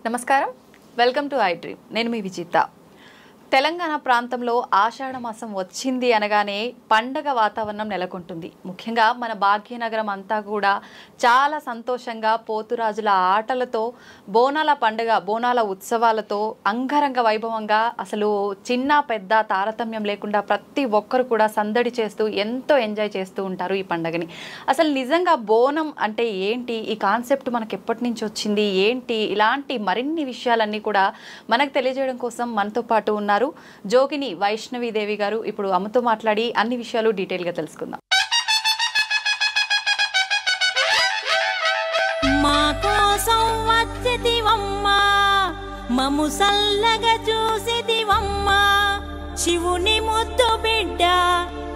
నమస్కారం, welcome to I dream. నేను మీ విజిత. తెలంగాణ ప్రాంతంలో ఆషాఢ మాసం వచ్చింది అనగానే పండగ వాతావరణం నెలకొంటుంది. ముఖ్యంగా మన భాగ్యనగరం అంతా కూడా చాలా సంతోషంగా పోతురాజుల ఆటలతో, బోనాల పండుగ, బోనాల ఉత్సవాలతో అంగరంగ వైభవంగా, అసలు చిన్న పెద్ద తారతమ్యం లేకుండా ప్రతి ఒక్కరు కూడా సందడి చేస్తూ ఎంతో ఎంజాయ్ చేస్తూ ఉంటారు ఈ పండుగని. అసలు నిజంగా బోనం అంటే ఏంటి, ఈ కాన్సెప్ట్ మనకు ఎప్పటి నుంచి వచ్చింది ఏంటి, ఇలాంటి మరిన్ని విషయాలన్నీ కూడా మనకు తెలియజేయడం కోసం మనతో పాటు ఉన్నారు జోగిని వైష్ణవీదేవి గారు. ఇప్పుడు అమ్మతో మాట్లాడి అన్ని విషయాలు డీటెయిల్ గా తెలుసుకుందాం. మా కోసం వచ్చేదివమ్మా, మము సల్లగా చూసేదివమ్మా, శివుని ముద్దు బిడ్డ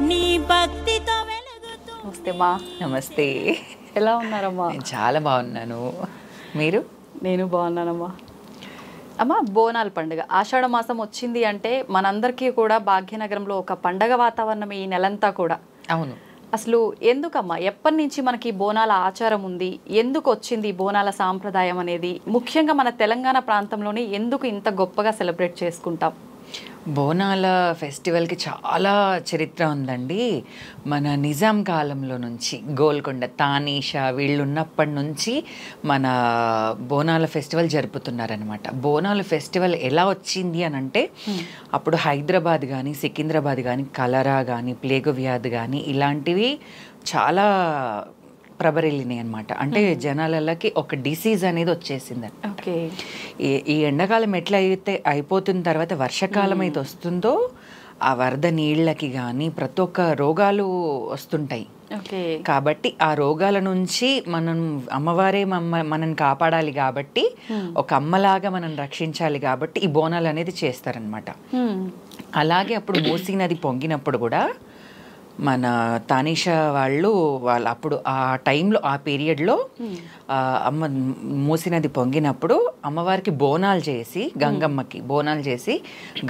నీ భక్తితో వెలుగుతూ. నమస్తే మా. నమస్తే. ఎలా ఉన్నారమ్మా? నేను చాలా బాగున్నాను. మీరు? నేను బాగున్నానమ్మా. అమ్మ, బోనాల పండుగ ఆషాఢ మాసం వచ్చింది అంటే మనందరికీ కూడా భాగ్యనగరంలో ఒక పండగ వాతావరణం ఈ నెలంతా కూడా. అవును. అసలు ఎందుకమ్మా, ఎప్పటి నుంచి మనకి బోనాల ఆచారం ఉంది, ఎందుకు వచ్చింది బోనాల సాంప్రదాయం అనేది, ముఖ్యంగా మన తెలంగాణ ప్రాంతంలోనే ఎందుకు ఇంత గొప్పగా సెలబ్రేట్ చేసుకుంటాం? బోనాల ఫెస్టివల్కి చాలా చరిత్ర ఉందండి. మన నిజాం కాలంలో నుంచి, గోల్కొండ, తానీషా వీళ్ళు ఉన్నప్పటి నుంచి మన బోనాల ఫెస్టివల్ జరుపుతున్నారనమాట. బోనాల ఫెస్టివల్ ఎలా వచ్చింది అని అంటే, అప్పుడు హైదరాబాద్ కానీ సికింద్రాబాద్ కానీ కలరా కానీ ప్లేగు వ్యాధి కానీ ఇలాంటివి చాలా ప్రబరిల్లినాయి అనమాట. అంటే జనాలకి ఒక డిసీజ్ అనేది వచ్చేసింది. ఓకే. ఈ ఎండాకాలం ఎట్లా అయితే అయిపోతున్న తర్వాత వర్షాకాలం అయితే వస్తుందో, ఆ వరద నీళ్ళకి కానీ ప్రతి ఒక్క రోగాలు వస్తుంటాయి. కాబట్టి ఆ రోగాల నుంచి మనం అమ్మవారే మనని కాపాడాలి కాబట్టి, ఒక అమ్మలాగా మనం రక్షించాలి కాబట్టి ఈ బోనాలు అనేది చేస్తారనమాట. అలాగే అప్పుడు మూసీ నది పొంగినప్పుడు కూడా మన తానీషా వాళ్ళు అప్పుడు ఆ టైంలో, ఆ పీరియడ్లో అమ్మ మూసీ నది పొంగినప్పుడు అమ్మవారికి బోనాలు చేసి, గంగమ్మకి బోనాలు చేసి,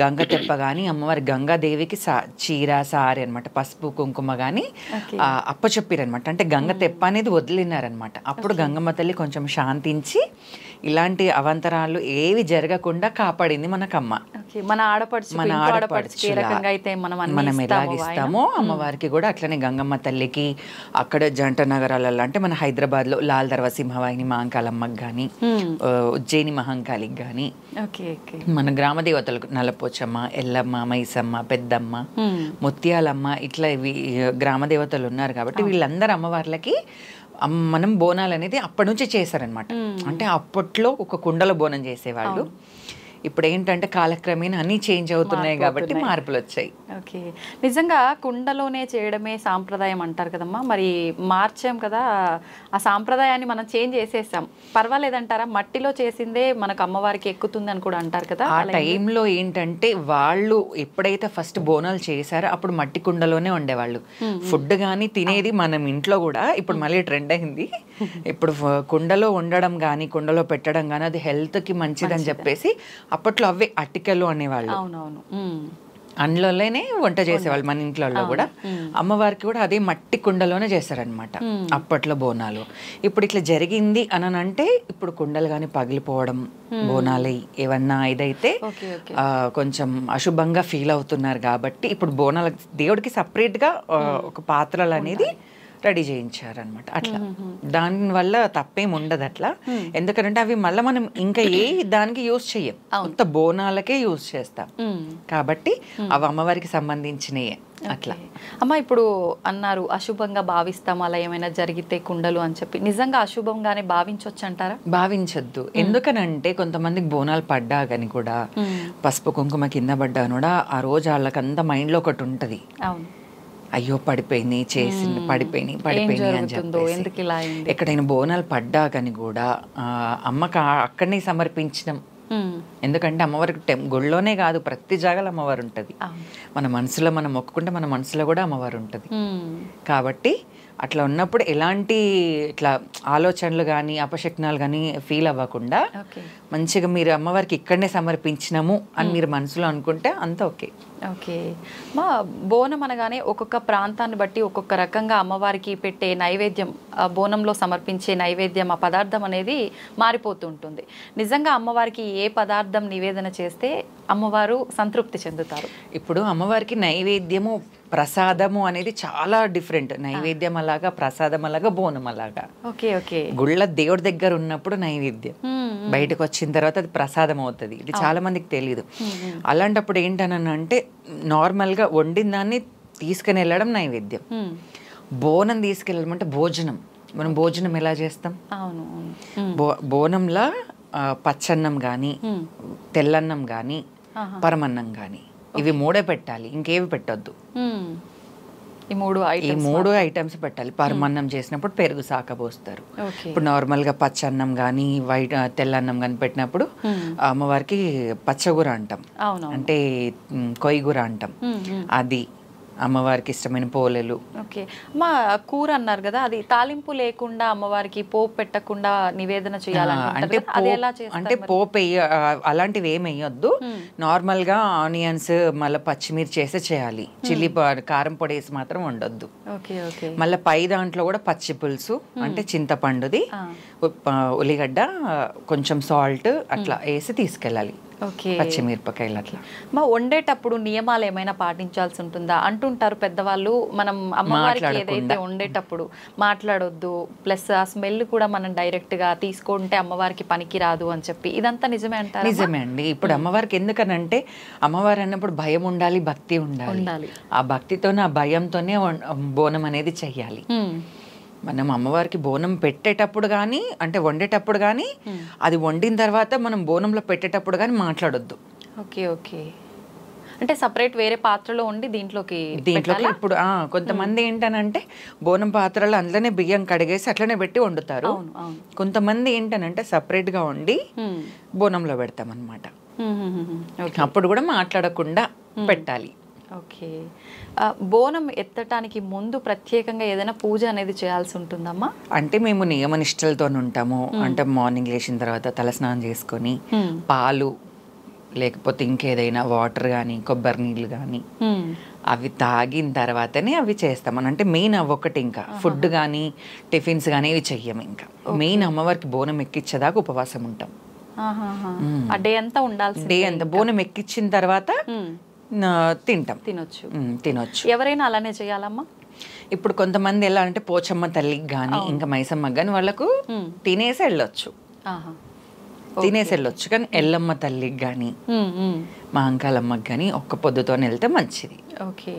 గంగ తెప్ప కానీ అమ్మవారి గంగాదేవికి చీర సారీ అనమాట, పసుపు కుంకుమ కానీ అప్పచెప్పారనమాట. అంటే గంగ తెప్ప అనేది వదిలినారనమాట. అప్పుడు గంగమ్మ తల్లి కొంచెం శాంతించి ఇలాంటి అవంతరాలు ఏవి జరగకుండా కాపాడింది మనకమ్మ. మన ఆడపడుచు మనం ఎలాగిస్తామో అమ్మవారికి కూడా అట్లనే గంగమ్మ తల్లికి అక్కడ జంట నగరాలలో, అంటే మన హైదరాబాద్ లో లాల్ దర్వాజా సింహవాహిని మహంకాళమ్మకి కానీ, ఉజ్జయిని మహంకాళికి కానీ, మన గ్రామ దేవతలకు నల్లపోచమ్మ, ఎల్లమ్మ, మైసమ్మ, పెద్దమ్మ, ముత్యాలమ్మ, ఇట్లా ఇవి గ్రామ దేవతలు ఉన్నారు కాబట్టి వీళ్ళందరూ అమ్మవార్లకి మనం బోనాలు అనేది అప్పటి నుంచి చేశారనమాట. అంటే అప్పట్లో ఒక కుండల బోనం చేసేవాళ్ళు. ఇప్పుడు ఏంటంటే కాలక్రమేణా అన్నీ చేంజ్ అవుతున్నాయి కాబట్టి మార్పులు వచ్చాయి. ఓకే. నిజంగా కుండలోనే చేయడమే సాంప్రదాయం అంటారు కదమ్మా, మరి మార్చాం కదా, ఆ సాంప్రదాయాన్ని మనం చేంజ్ చేసేసాం, పర్వాలేదంటారా? మట్టిలో చేసిందే మనకు అమ్మవారికి ఎక్కుతుంది అని కూడా అంటారు కదా. ఆ టైంలో ఏంటంటే వాళ్ళు ఎప్పుడైతే ఫస్ట్ బోనాలు చేశారో అప్పుడు మట్టి కుండలోనే ఉండేవాళ్ళు. ఫుడ్ కానీ తినేది మనం ఇంట్లో కూడా ఇప్పుడు మళ్ళీ ట్రెండ్ అయింది. ఇప్పుడు కుండలో ఉండడం కానీ కుండలో పెట్టడం కానీ అది హెల్త్కి మంచిదని చెప్పేసి అప్పట్లో అవే అట్టికలు అనేవాళ్ళు. అందులోనే వంట చేసేవాళ్ళు. మన ఇంట్లో కూడా అమ్మవారికి కూడా అదే మట్టి కుండలోనే చేశారనమాట అప్పట్లో బోనాలు. ఇప్పుడు ఇట్లా జరిగింది అని అంటే ఇప్పుడు కుండలు కానీ పగిలిపోవడం, బోనాలు ఏమన్నా ఇదైతే కొంచెం అశుభంగా ఫీల్ అవుతున్నారు కాబట్టి ఇప్పుడు బోనాల దేవుడికి సపరేట్ గా ఒక పాత్రలు అనేది రెడీ చేయించారనమాట. అట్లా దానివల్ల తప్పేం ఉండదు అట్లా. ఎందుకంటే అవి మళ్ళీ మనం ఇంకా ఏ దానికి యూజ్ చెయ్యం, కొత్త బోనాలకే యూజ్ చేస్తాం కాబట్టి అవి అమ్మవారికి సంబంధించినయే. అట్లా అమ్మ, ఇప్పుడు అన్నారు అశుభంగా భావిస్తాం అలా ఏమైనా జరిగితే కుండలు అని చెప్పి, నిజంగా అశుభంగానే భావించవచ్చు అంటారా? భావించొద్దు. ఎందుకనంటే కొంతమందికి బోనాలు పడ్డా కానీ కూడా, పసుపు కుంకుమ కింద పడ్డా కూడా ఆ రోజు వాళ్ళకంతా మైండ్ లో ఒకటి ఉంటది, అయ్యో పడిపోయింది, చేసింది పడిపోయినాయి అని చెప్పి. ఎక్కడైనా బోనాలు పడ్డా కానీ కూడా అమ్మకి అక్కడనే సమర్పించడం. ఎందుకంటే అమ్మవారికి గుళ్ళోనే కాదు ప్రతి జాగాలో అమ్మవారు ఉంటుంది. మన మనసులో మనం మొక్కుకుంటే మన మనసులో కూడా అమ్మవారు ఉంటుంది. కాబట్టి అట్లా ఉన్నప్పుడు ఎలాంటి ఇట్లా ఆలోచనలు కానీ అపశక్నాలు కానీ ఫీల్ అవ్వకుండా మంచిగా మీరు అమ్మవారికి ఇక్కడనే సమర్పించినాము అని మీరు మనసులో అనుకుంటే అంత ఓకే. ఓకే. మా బోనం అనగానే ఒక్కొక్క ప్రాంతాన్ని బట్టి ఒక్కొక్క రకంగా అమ్మవారికి పెట్టే నైవేద్యం, బోనంలో సమర్పించే నైవేద్యం, ఆ పదార్థం అనేది మారిపోతూ ఉంటుంది. నిజంగా అమ్మవారికి ఏ పదార్థం నివేదన చేస్తే అమ్మవారు సంతృప్తి చెందుతారు? ఇప్పుడు అమ్మవారికి నైవేద్యము ప్రసాదము అనేది చాలా డిఫరెంట్. నైవేద్యం అలాగా, ప్రసాదం అలాగా, బోనం అలాగా. Okay okay. గుళ్ళ దేవుడి దగ్గర ఉన్నప్పుడు నైవేద్యం, బయటకు వచ్చిన తర్వాత అది ప్రసాదం అవుతుంది. ఇది చాలా మందికి తెలియదు. అలాంటప్పుడు ఏంటనంటే నార్మల్గా వండిన దాన్ని తీసుకుని వెళ్ళడం నైవేద్యం. బోనం తీసుకెళ్ళడం అంటే భోజనం. మనం భోజనం ఎలా చేస్తాం? బోనంలా పచ్చన్నం కానీ, తెల్లన్నం కానీ, పరమన్నం కానీ, ఇవి మూడే పెట్టాలి, ఇంకేవి పెట్టొద్దు. ఈ మూడు ఐటమ్స్ పెట్టాలి. పరమన్నం చేసినప్పుడు పెరుగు సాక పోస్తారు. ఇప్పుడు నార్మల్గా పచ్చన్నం కానీ, తెల్లన్నం కానీ పెట్టినప్పుడు అమ్మవారికి పచ్చగూర అంటాం, అంటే కొయ్యగూర అంటాం. అది అమ్మవారికి ఇష్టమైన పోలేలు. ఓకే. మా కూర అన్నారు కదా, అది తాలింపు లేకుండా అమ్మవారికి పోపు పెట్టకుండా నివేదన చేయాలంటే అంటే పోపు అలాంటివి ఏమి వేయొద్దు. నార్మల్ గా ఆనియన్స్ మళ్ళీ పచ్చిమిర్చి చేసి చేయాలి. చిల్లీ కారం పొడి వేసి మాత్రం ఉండొద్దు. మళ్ళీ పై దాంట్లో కూడా పచ్చి పులుసు అంటే చింతపండుది, ఉల్లిగడ్డ, కొంచెం సాల్ట్ అట్లా వేసి తీసుకెళ్ళాలి. పచ్చిమిరపకాయలు అట్లా. మా వండేటప్పుడు నియమాలు ఏమైనా పాటించాల్సి ఉంటుందా? అంటుంటారు పెద్దవాళ్ళు, మనం అమ్మవారికి ఏదైతే వండేటప్పుడు మాట్లాడొద్దు, ప్లస్ ఆ స్మెల్ కూడా మనం డైరెక్ట్ గా తీసుకుంటే అమ్మవారికి పనికి రాదు అని చెప్పి, ఇదంతా నిజమే అంటారు? నిజమే అండి. ఇప్పుడు అమ్మవారికి ఎందుకనంటే అమ్మవారు అన్నప్పుడు భయం ఉండాలి, భక్తి ఉండాలి. ఆ భక్తితోనే, ఆ భయంతోనే బోనం అనేది చెయ్యాలి. మనం అమ్మవారికి బోనం పెట్టేటప్పుడు కానీ, అంటే వండేటప్పుడు కానీ, అది వండిన తర్వాత మనం బోనంలో పెట్టేటప్పుడు కానీ మాట్లాడొద్దు. Okay okay. అంటే సపరేట్ వేరే పాత్రలో వండి దీంట్లోకి ఇప్పుడు కొంతమంది ఏంటనంటే బోనం పాత్రలో అందులోనే బియ్యం కడిగేసి అట్లనే పెట్టి వండుతారు. కొంతమంది ఏంటనంటే సపరేట్ గా వండి బోనంలో పెడతాం అన్నమాట. అప్పుడు కూడా మాట్లాడకుండా పెట్టాలి. ఓకే. బోనం ఎత్తటానికి ముందు ప్రత్యేకంగా ఏదైనా పూజ అనేది చేయాల్సి ఉంటుందమ్మా? అంటే మేము నియమనిష్టలతో ఉంటాము. అంటే మార్నింగ్ లేచిన తర్వాత తలస్నానం చేసుకొని పాలు లేకపోతే ఇంకేదైనా వాటర్ కానీ, కొబ్బరి నీళ్ళు కానీ అవి తాగిన తర్వాతనే అవి చేస్తాం. అంటే మెయిన్ అవి ఒకటి. ఇంకా ఫుడ్ కానీ, టిఫిన్స్ కానీ ఇవి చెయ్యం. ఇంకా మెయిన్ అమ్మవారికి బోనం ఎక్కించేదాకా ఉపవాసం ఉంటాం. డే అంతా ఉండాలి. డే అంతా బోనం ఎక్కించిన తర్వాత తినొచ్చు. ఎవరైనా అలానే చేయాలమ్మా? ఇప్పుడు కొంతమంది ఎలా అంటే పోచమ్మ తల్లికి కానీ, ఇంకా మైసమ్మకి కానీ వాళ్ళకు తినేసి వెళ్ళొచ్చు. కానీ ఎల్లమ్మ తల్లికి కానీ, మహంకాళమ్మకి కానీ ఒక్క పొద్దుతో వెళ్తే మంచిది. ఓకే.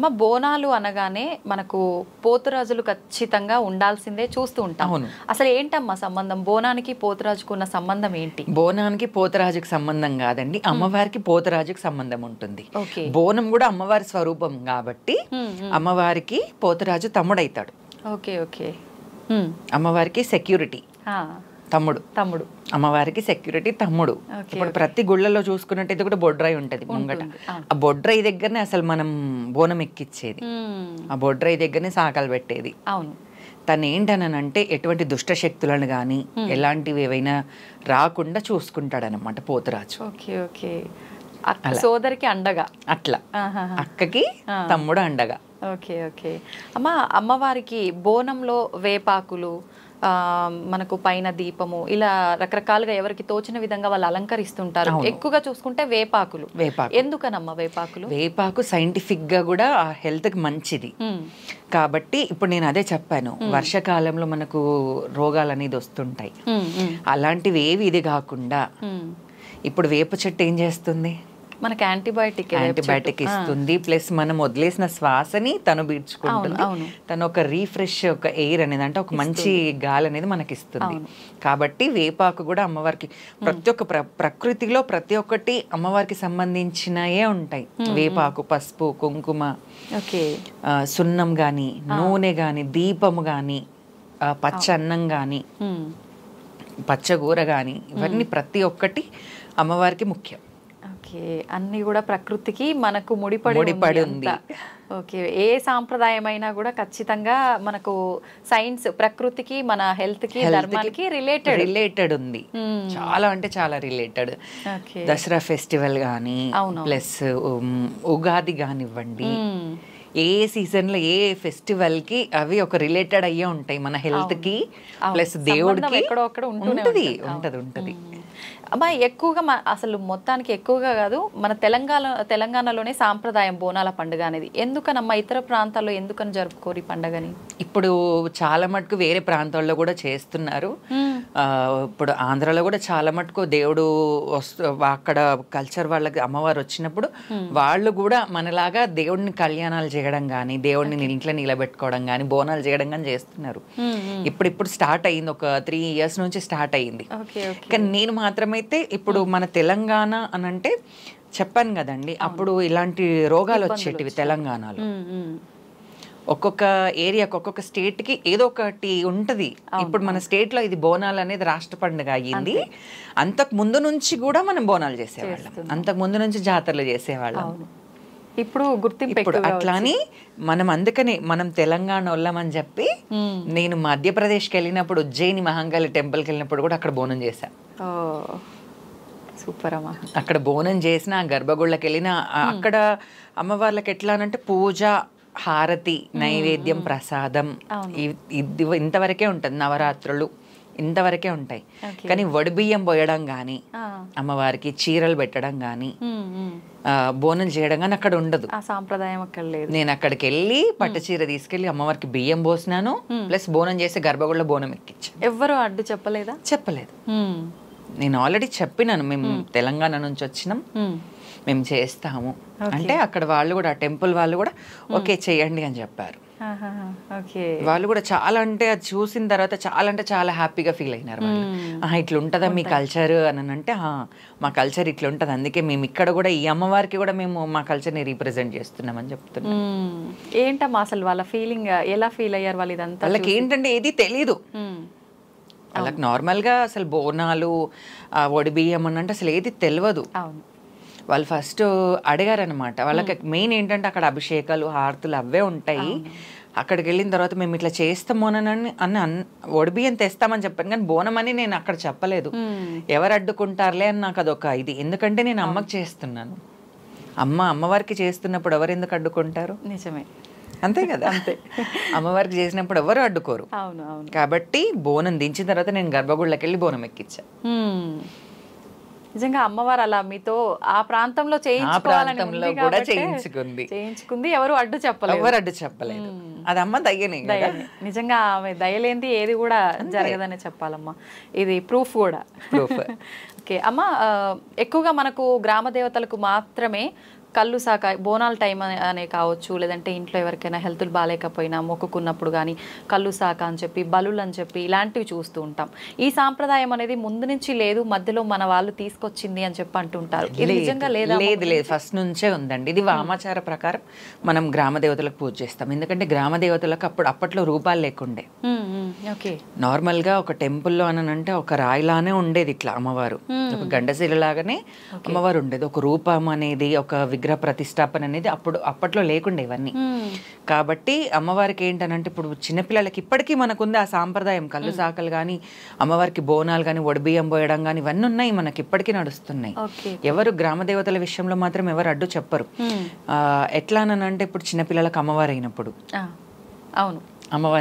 మా బోనాలు అనగానే మనకు పోతురాజులు ఖచ్చితంగా ఉండాల్సిందే, చూస్తూ ఉంటాం. అసలు ఏంటమ్మా సంబంధం? బోనానికి పోతురాజుకు ఉన్న సంబంధం ఏంటి? బోనానికి పోతురాజుకి సంబంధం కాదండి, అమ్మవారికి పోతురాజుకి సంబంధం ఉంటుంది. బోనం కూడా అమ్మవారి స్వరూపం కాబట్టి అమ్మవారికి పోతురాజు తమ్ముడైతాడు. Okay okay. అమ్మవారికి సెక్యూరిటీ తమ్ముడు. అమ్మవారికి సెక్యూరిటీ తమ్ముడు. ఇప్పుడు ప్రతి గుళ్ళలో చూసుకున్నట్టయితే కూడా బొడ్రాయి ఉంటది ముంగట. ఆ బొడ్రాయి దగ్గరనే అసలు మనం బోనం ఎక్కిచ్చేది. ఆ బొడ్రాయి దగ్గరనే సాకలు పెట్టేది. తను ఏంటనంటే ఎటువంటి దుష్ట శక్తులను గాని ఎలాంటివి ఏవైనా రాకుండా చూసుకుంటాడనమాట పోతురాజు. సోదరికి అండగా అట్లా, అక్కకి తమ్ముడు అండగా. Okay okay. అమ్మవారికి బోనంలో వేపాకులు, మనకు పైన దీపము, ఇలా రకరకాలుగా ఎవరికి తోచిన విధంగా వాళ్ళు అలంకరిస్తుంటారు. ఎక్కువగా చూసుకుంటే వేపాకులు. ఎందుకనమ్మా వేపాకులు? వేపాకు సైంటిఫిక్ గా కూడా హెల్త్ కి మంచిది కాబట్టి. ఇప్పుడు నేను అదే చెప్పాను, వర్షాకాలంలో మనకు రోగాలు అనేది వస్తుంటాయి. అలాంటివి ఏవి ఇది కాకుండా ఇప్పుడు వేప చెట్టు ఏం చేస్తుంది? మనకి యాంటీబయాటిక్ ఇస్తుంది. ప్లస్ మనం వదిలేసిన శ్వాసని తను పీల్చుకుంటుంది. తను ఒక రీఫ్రెష్, ఒక ఎయిర్ అనేది, అంటే ఒక మంచి గాలి అనేది మనకి ఇస్తుంది. కాబట్టి వేపాకు కూడా అమ్మవారికి ప్రతి ఒక్క ప్రకృతిలో ప్రతి ఒక్కటి అమ్మవారికి సంబంధించినయే ఉంటాయి. వేపాకు, పసుపు, కుంకుమ, సున్నం గాని, నూనె గాని, దీపము గాని, పచ్చ అన్నం గాని, పచ్చగూర గాని, ఇవన్నీ ప్రతి ఒక్కటి అమ్మవారికి ముఖ్యం. ఓకే, అన్ని కూడా ప్రకృతికి మనకు ముడిపడి ఉంది. ఓకే, ఏ సాంప్రదాయమైనా కూడా ఖచ్చితంగా మనకు సైన్స్ ప్రకృతికి మన హెల్త్ కి ధర్మానికి రిలేటెడ్ ఉంది. చాలా అంటే చాలా రిలేటెడ్. దసరా ఫెస్టివల్ కానీ ప్లస్ ఉగాది కానివ్వండి, ఏ సీజన్ లో ఏ ఫెస్టివల్ కి అవి ఒక రిలేటెడ్ అయ్యే ఉంటాయి మన హెల్త్ కి ప్లస్ దేవుడికి. ఉంటది. అమ్మా ఎక్కువగా అసలు మొత్తానికి ఎక్కువగా కాదు, మన తెలంగాణలోనే సాంప్రదాయం బోనాల పండుగ అనేది. ఎందుకనమ్మా ఇతర ప్రాంతాల్లో ఎందుకని జరుపుకోరు ఈ పండుగని? ఇప్పుడు చాలా మటుకు వేరే ప్రాంతాల్లో కూడా చేస్తున్నారు. ఇప్పుడు ఆంధ్రాలో కూడా చాలా మటుకు దేవుడు అక్కడ కల్చర్ వాళ్ళకి అమ్మవారు వచ్చినప్పుడు వాళ్ళు కూడా మనలాగా దేవుడిని కళ్యాణాలు చేయడం కానీ, దేవుడిని ఇంట్లో నిలబెట్టుకోవడం కానీ, బోనాలు చేయడం కానీ చేస్తున్నారు. ఇప్పుడు స్టార్ట్ అయ్యింది, ఒక 3 years నుంచి స్టార్ట్ అయ్యింది. కానీ నేను మాత్రమైతే ఇప్పుడు మన తెలంగాణ అని అంటే చెప్పాను కదండి, అప్పుడు ఇలాంటి రోగాలు వచ్చేటివి తెలంగాణలో. ఒక్కొక్క ఏరియాకి ఒక్కొక్క స్టేట్ కి ఏదో ఒకటి ఉంటది. ఇప్పుడు మన స్టేట్ లో ఇది బోనాలు అనేది రాష్ట్ర పండుగ అయ్యింది. అంతకు ముందు నుంచి కూడా మనం బోనాలు చేసేవాళ్ళం, అంతకు ముందు నుంచి జాతరలు చేసేవాళ్ళం. ఇప్పుడు అట్లాని మనం అందుకనే మనం తెలంగాణ వాళ్ళమని చెప్పి నేను మధ్యప్రదేశ్కి వెళ్ళినప్పుడు ఉజ్జయిని మహంకాళి టెంపుల్కి వెళ్ళినప్పుడు కూడా అక్కడ బోనం చేశా. సూపర్ అమ్మా. అక్కడ బోనం చేసిన గర్భగుళ్ళకి వెళ్ళిన అక్కడ అమ్మవార్లకి ఎట్లా అంటే పూజ, హారతి, నైవేద్యం, ప్రసాదం ఇంతవరకే ఉంటుంది. నవరాత్రులు ఇంతవరకే ఉంటాయి. కానీ వడిబియ్యం పోయడం కానీ, అమ్మవారికి చీరలు పెట్టడం కానీ, బోనం చేయడం కానీ అక్కడ ఉండదు. ఆ సాంప్రదాయం అక్కడ లేదు. నేను అక్కడికి వెళ్ళి పట్టు చీర తీసుకెళ్లి అమ్మవారికి బియ్యం పోసినాను, ప్లస్ బోనం చేసి గర్భగుళ్ళ బోనం ఎక్కించా. ఎవ్వరు అడ్డు చెప్పలేదా? చెప్పలేదు. నేను ఆల్రెడీ చెప్పినాను, మేము తెలంగాణ నుంచి వచ్చినాం, మేము చేస్తాము అంటే అక్కడ వాళ్ళు కూడా టెంపుల్ వాళ్ళు కూడా ఓకే చేయండి అని చెప్పారు. వాళ్ళు కూడా చాలా అంటే అది చూసిన తర్వాత చాలా అంటే చాలా హ్యాపీగా ఫీల్ అయినారు. వాళ్ళు ఇట్లా ఉంటుందా మీ కల్చర్ అని అంటే, మా కల్చర్ ఇట్లా ఉంటుంది, అందుకే మేము ఇక్కడ కూడా ఈ అమ్మవారికి కూడా మేము మా కల్చర్ని రీప్రజెంట్ చేస్తున్నామని చెప్తున్నాం. ఏంటమ్మా అసలు వాళ్ళ ఫీలింగ్, ఎలా ఫీల్ అయ్యారు వాళ్ళు? ఇదంతా వాళ్ళకి ఏంటంటే ఏది తెలీదు. వాళ్ళకి నార్మల్గా అసలు బోనాలు, ఒడిబియ్యం అని అంటే అసలు ఏది తెలియదు. వాళ్ళు ఫస్ట్ అడిగారనమాట. వాళ్ళకి మెయిన్ ఏంటంటే అక్కడ అభిషేకాలు, హారతులు అవే ఉంటాయి. అక్కడికి వెళ్ళిన తర్వాత మేము ఇట్లా చేస్తాము అని ఒడిబియ్యం తెస్తామని చెప్పాను, కానీ బోనం అని నేను అక్కడ చెప్పలేదు. ఎవరు అడ్డుకుంటారులే అని నాకు అదొక ఇది. ఎందుకంటే నేను అమ్మకి చేస్తున్నాను, అమ్మవారికి చేస్తున్నప్పుడు ఎవరు ఎందుకు అడ్డుకుంటారు? నిజమే, అంతే కదా. అంతే, అమ్మవారికి చేసినప్పుడు ఎవరు అడ్డుకోరు. కాబట్టి బోనం దించిన తర్వాత నేను గర్భగుళ్ళకి వెళ్ళి బోనం ఎక్కించా. నిజంగా అమ్మవారు అలా మీతో ఆ ప్రాంతంలో చేయించుకుంది, ఎవరు అడ్డు చెప్పలేదు. అది అమ్మ దయ్యనే. నిజంగా ఆమె దయలేంది ఏది కూడా జరగదనే చెప్పాలమ్మా. ఇది ప్రూఫ్ కూడా. ఓకే అమ్మ, ఎక్కువగా మనకు గ్రామ దేవతలకు మాత్రమే కళ్ళు సాక బోనాల టైం అనే కావచ్చు, లేదంటే ఇంట్లో ఎవరికైనా హెల్త్లు బాగాలేకపోయినా మొక్కుకున్నప్పుడు కానీ కళ్ళు సాక అని చెప్పి, బలులు అని చెప్పి ఇలాంటివి చూస్తూ ఉంటాం. ఈ సాంప్రదాయం అనేది ముందు నుంచి లేదు, మధ్యలో మన వాళ్ళు తీసుకొచ్చింది అని చెప్పి అంటుంటారు. ఇది నిజంగా లేదా? లేదు, ఫస్ట్ నుంచే ఉందండి. ఇది వామాచార ప్రకారం మనం గ్రామ దేవతలకు పూజ చేస్తాం. ఎందుకంటే గ్రామ దేవతలకు అప్పట్లో రూపాలు లేకుండే. నార్మల్ గా ఒక టెంపుల్లో అని అంటే ఒక రాయిలానే ఉండేది, ఇట్లా అమ్మవారు ఒక గండశిల లాగానే అమ్మవారు ఉండేది. ఒక రూపం అనేది, ఒక విగ్రహ ప్రతిష్టాపన అనేది అప్పట్లో లేకుండే ఇవన్నీ. కాబట్టి అమ్మవారికి ఏంటనంటే ఇప్పుడు చిన్నపిల్లలకి ఇప్పటికీ మనకుంది ఆ సాంప్రదాయం. కళ్ళు సాకలు కానీ, అమ్మవారికి బోనాలు కానీ, ఒడిబియ్యం పోయడం కానీ ఇవన్నీ ఉన్నాయి, మనకి ఇప్పటికీ నడుస్తున్నాయి. ఎవరు గ్రామ దేవతల విషయంలో మాత్రం ఎవరు అడ్డు చెప్పరు. ఎట్లా అంటే ఇప్పుడు చిన్నపిల్లలకు అమ్మవారు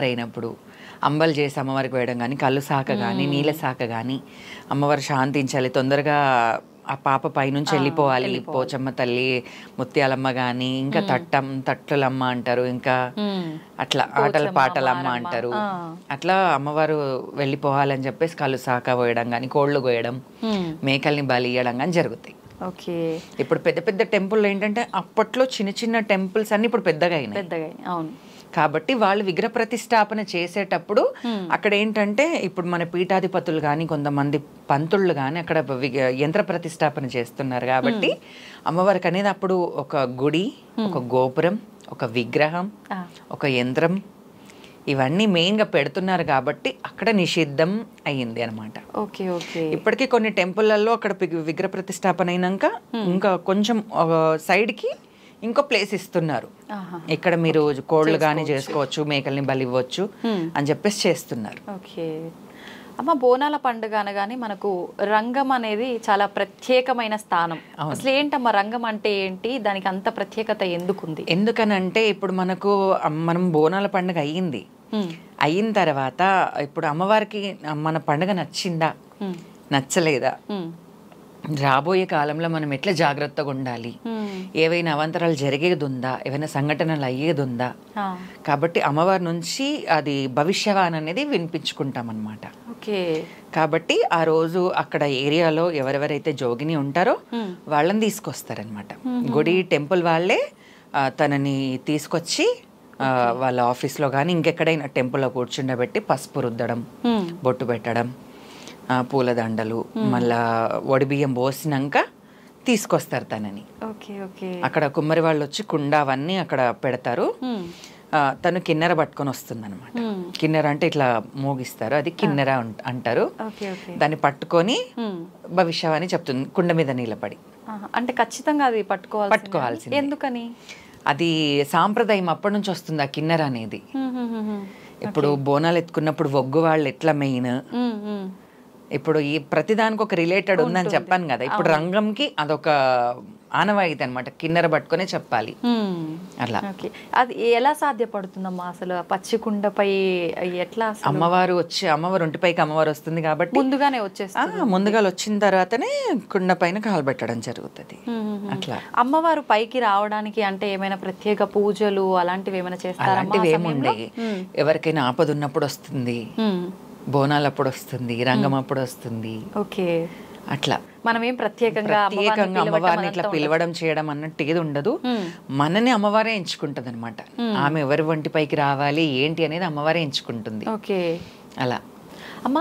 అయినప్పుడు అంబలు చేసి అమ్మవారికి వేయడం కానీ, కళ్ళు సాక కానీ, నీళ్ళ సాక కానీ, అమ్మవారు శాంతించాలి, తొందరగా ఆ పాప పైనుంచి వెళ్ళిపోవాలి, పోచమ్మ తల్లి, ముత్యాలమ్మ కానీ, ఇంకా తట్లమ్మ అంటారు, ఇంకా అట్లా ఆటల పాటలమ్మ అంటారు, అట్లా అమ్మవారు వెళ్ళిపోవాలని చెప్పేసి కళ్ళు సాక పోయడం కానీ, కోళ్ళు కోయడం, మేకల్ని బలి ఇవ్వడం కానీ జరుగుతాయి. ఇప్పుడు పెద్ద పెద్ద టెంపుల్ ఏంటంటే అప్పట్లో చిన్న చిన్న టెంపుల్స్ అన్ని ఇప్పుడు పెద్దగా అయినాయి. కాబట్టి వాళ్ళు విగ్రహ ప్రతిష్టాపన చేసేటప్పుడు అక్కడ ఏంటంటే ఇప్పుడు మన పీఠాధిపతులు కానీ, కొంతమంది పంతుళ్ళు కానీ అక్కడ యంత్ర ప్రతిష్టాపన చేస్తున్నారు. కాబట్టి అమ్మవారికి అనేది అప్పుడు ఒక గుడి, ఒక గోపురం, ఒక విగ్రహం, ఒక యంత్రం ఇవన్నీ మెయిన్గా పెడుతున్నారు కాబట్టి అక్కడ నిషిద్ధం అయ్యింది అనమాట. Okay okay. ఇప్పటికీ కొన్ని టెంపుల్లలో అక్కడ విగ్రహ ప్రతిష్టాపన అయినాక ఇంకా కొంచెం సైడ్కి ఇంకో ప్లేస్ ఇస్తున్నారు, ఇక్కడ మీరు కోళ్ళు కానీ చేసుకోవచ్చు, మేకల్ని బలి ఇవ్వచ్చు అని చెప్పేసి చేస్తున్నారు. ఓకే అమ్మ, బోనాల పండుగ అనగానే మనకు రంగం అనేది చాలా ప్రత్యేకమైన స్థానం. అసలు ఏంటమ్మా రంగం అంటే ఏంటి, దానికి అంత ప్రత్యేకత ఎందుకుంది? ఎందుకనంటే ఇప్పుడు మనం బోనాల పండుగ అయిన తర్వాత ఇప్పుడు అమ్మవారికి మన పండుగ నచ్చిందా నచ్చలేదా, రాబోయే కాలంలో మనం ఎట్లా జాగ్రత్తగా ఉండాలి, ఏవైనా అవాంతరాలు జరిగేది ఉందా, ఏవైనా సంఘటనలు అయ్యేది ఉందా, కాబట్టి అమ్మవారి నుంచి అది భవిష్యవాణి అనేది వినిపించుకుంటాం అన్నమాట. కాబట్టి ఆ రోజు అక్కడ ఏరియాలో ఎవరెవరైతే జోగిని ఉంటారో వాళ్ళని తీసుకొస్తారనమాట. గుడి టెంపుల్ వాళ్ళే తనని తీసుకొచ్చి వాళ్ళ ఆఫీస్లో కానీ ఇంకెక్కడైనా టెంపుల్లో కూర్చుండబెట్టి పసుపు రుద్దడం, బొట్టు పెట్టడం, పూలదండలు, మళ్ళా వడిబియ్యం పోసినాక తీసుకొస్తారు తనని. అక్కడ కుమ్మరి వాళ్ళు వచ్చి కుండ అవన్నీ అక్కడ పెడతారు. తను కిన్నెర పట్టుకొని వస్తుంది అనమాట. కిన్నెర అంటే ఇట్లా మోగిస్తారు, అది కిన్నెర అంటారు. దాన్ని పట్టుకొని భవిష్యవాణి చెప్తుంది కుండ మీద నిలబడి. అంటే ఖచ్చితంగా అది పట్టుకోవాల్సింది. ఎందుకని? అది సాంప్రదాయం అప్పటి నుంచి వస్తుంది ఆ కిన్నెర అనేది. ఇప్పుడు బోనాలు ఎత్తుకున్నప్పుడు ఒగ్గు వాళ్ళు ఎట్లా మెయిన్, ఇప్పుడు ఈ ప్రతిదానికి ఒక రిలేటెడ్ ఉందని చెప్పాను కదా. ఇప్పుడు రంగంకి అదొక ఆనవాయితీ అనమాట, కిన్నెర పట్టుకునే చెప్పాలి అట్లా. అది ఎలా సాధ్యపడుతుందమ్మా అసలు పచ్చికుండపై? ఎట్లా అమ్మవారు ఒంటిపైకి అమ్మవారు వస్తుంది కాబట్టి ముందుగానే వచ్చేస్తుంది. ముందుగా వచ్చిన తర్వాతనే కుండ పైన కాలు పెట్టడం జరుగుతుంది. అట్లా అమ్మవారు పైకి రావడానికి అంటే ఏమైనా ప్రత్యేక పూజలు అలాంటివి ఏమైనా చేస్తారా? అలాంటివి ఏముండయి. ఎవరికైనా ఆపద ఉన్నప్పుడు వస్తుంది, బోనాలు అప్పుడు వస్తుంది, రంగం అప్పుడు వస్తుంది. ఓకే, అట్లా మనం ఏం ప్రత్యేకంగా అమ్మవారిని ఇట్లా పిలవడం చేయడం అన్నట్టు ఏది ఉండదు. మనని అమ్మవారే ఎంచుకుంటది అనమాట. ఆమె ఎవరి వంటిపైకి రావాలి ఏంటి అనేది అమ్మవారే ఎంచుకుంటుంది. ఓకే, అలా. అమ్మ,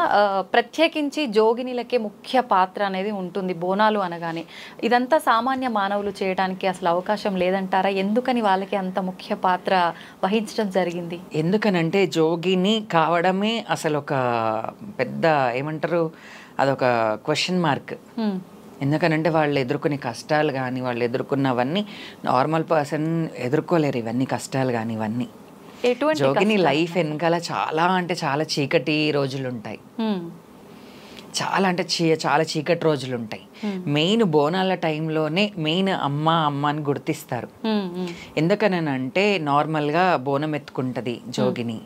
ప్రత్యేకించి జోగినిలకే ముఖ్య పాత్ర అనేది ఉంటుంది బోనాలు అనగానే. ఇదంతా సామాన్య మానవులు చేయడానికి అసలు అవకాశం లేదంటారా? ఎందుకని వాళ్ళకి అంత ముఖ్య పాత్ర వహించడం జరిగింది? ఎందుకనంటే జోగిని కావడమే అసలు ఒక పెద్ద ఏమంటారు, అదొక క్వశ్చన్ మార్క్. ఎందుకనంటే వాళ్ళు ఎదుర్కొనే కష్టాలు కానీ వాళ్ళు ఎదుర్కొన్నవన్నీ నార్మల్ పర్సన్ ఎదుర్కోలేరు. ఇవన్నీ కష్టాలు కానీ ఇవన్నీ జోగిని లైఫ్ వెనకాల చాలా అంటే చాలా చీకటి రోజులు ఉంటాయి. చాలా అంటే చాలా చీకటి రోజులు ఉంటాయి. మెయిన్ బోనాల టైంలోనే మెయిన్ అమ్మ అని గుర్తిస్తారు. ఎందుకనంటే నార్మల్గా బోనం ఎత్తుకుంటుంది జోగిని.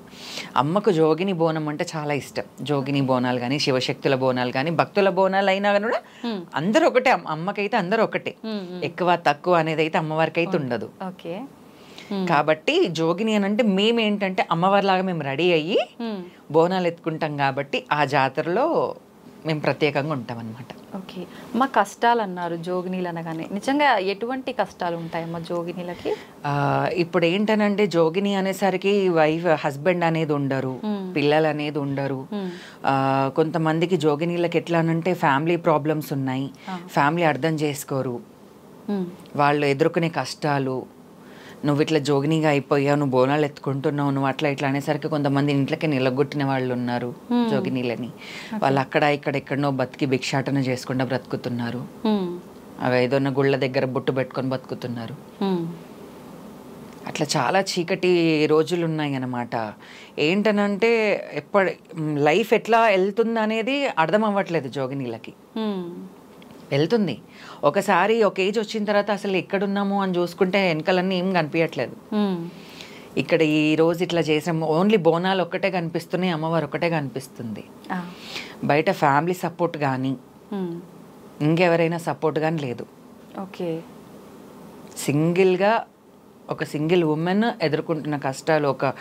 అమ్మకు జోగిని బోనం అంటే చాలా ఇష్టం. జోగిని బోనాలు కానీ శివశక్తుల బోనాలు కానీ భక్తుల బోనాలు అయినా కానీ కూడా అందరూ ఒకటే. అమ్మకైతే అందరూ ఒకటే, ఎక్కువ తక్కువ అనేది అయితే అమ్మవారికి అయితే ఉండదు. కాబట్టి జోగిని అని అంటే మేమేంటంటే అమ్మవారిలాగా మేము రెడీ అయ్యి బోనాలు ఎత్తుకుంటాం కాబట్టి ఆ జాతరలో మేము ప్రత్యేకంగా ఉంటాం అనమాట. ఓకే, మా కష్టాలు అన్నారు జోగినీలు అనగానే, నిజంగా ఎటువంటి కష్టాలు ఉంటాయమ్మా జోగినీలకి? ఇప్పుడు ఏంటనంటే జోగిని అనేసరికి హస్బెండ్ అనేది ఉండరు, పిల్లలు అనేది ఉండరు. కొంతమందికి జోగినీలకి ఎట్లా అనంటే ఫ్యామిలీ ప్రాబ్లమ్స్ ఉన్నాయి, ఫ్యామిలీ అర్థం చేసుకోరు, వాళ్ళు ఎదుర్కొనే కష్టాలు. నువ్వు ఇట్లా జోగినిగా అయిపోయావు, నువ్వు బోనాలు ఎత్తుకుంటున్నావు, నువ్వు అట్లా ఇట్లా అనేసరికి కొంతమంది ఇంట్లోకి నిలగొట్టిన వాళ్ళు ఉన్నారు జోగినీలని. వాళ్ళు అక్కడ ఇక్కడ ఎక్కడనో బతికి భిక్షాటన చేసుకుండా బ్రతుకుతున్నారు. అవి ఏదన్నా గుళ్ళ దగ్గర బొట్టు పెట్టుకొని బతుకుతున్నారు. అట్లా చాలా చీకటి రోజులు ఉన్నాయి అన్నమాట. ఏంటనంటే లైఫ్ ఎట్లా వెళ్తుంది అనేది అర్థం అవ్వట్లేదు జోగినీలకి. వెళ్తుంది ఒకసారి ఒక ఏజ్ వచ్చిన తర్వాత అసలు ఎక్కడున్నాము అని చూసుకుంటే వెనకాలన్నీ ఏం కనిపించట్లేదు. ఇక్కడ ఈ రోజు ఇట్లా చేసాము, ఓన్లీ బోనాలు ఒక్కటే కనిపిస్తున్నాయి, అమ్మవారు ఒకటే కనిపిస్తుంది. బయట ఫ్యామిలీ సపోర్ట్ కానీ ఇంకెవరైనా సపోర్ట్ కానీ లేదు. ఓకే, సింగిల్గా ఒక సింగిల్ ఉమెన్ ఎదుర్కొంటున్న కష్టాలు, ఒక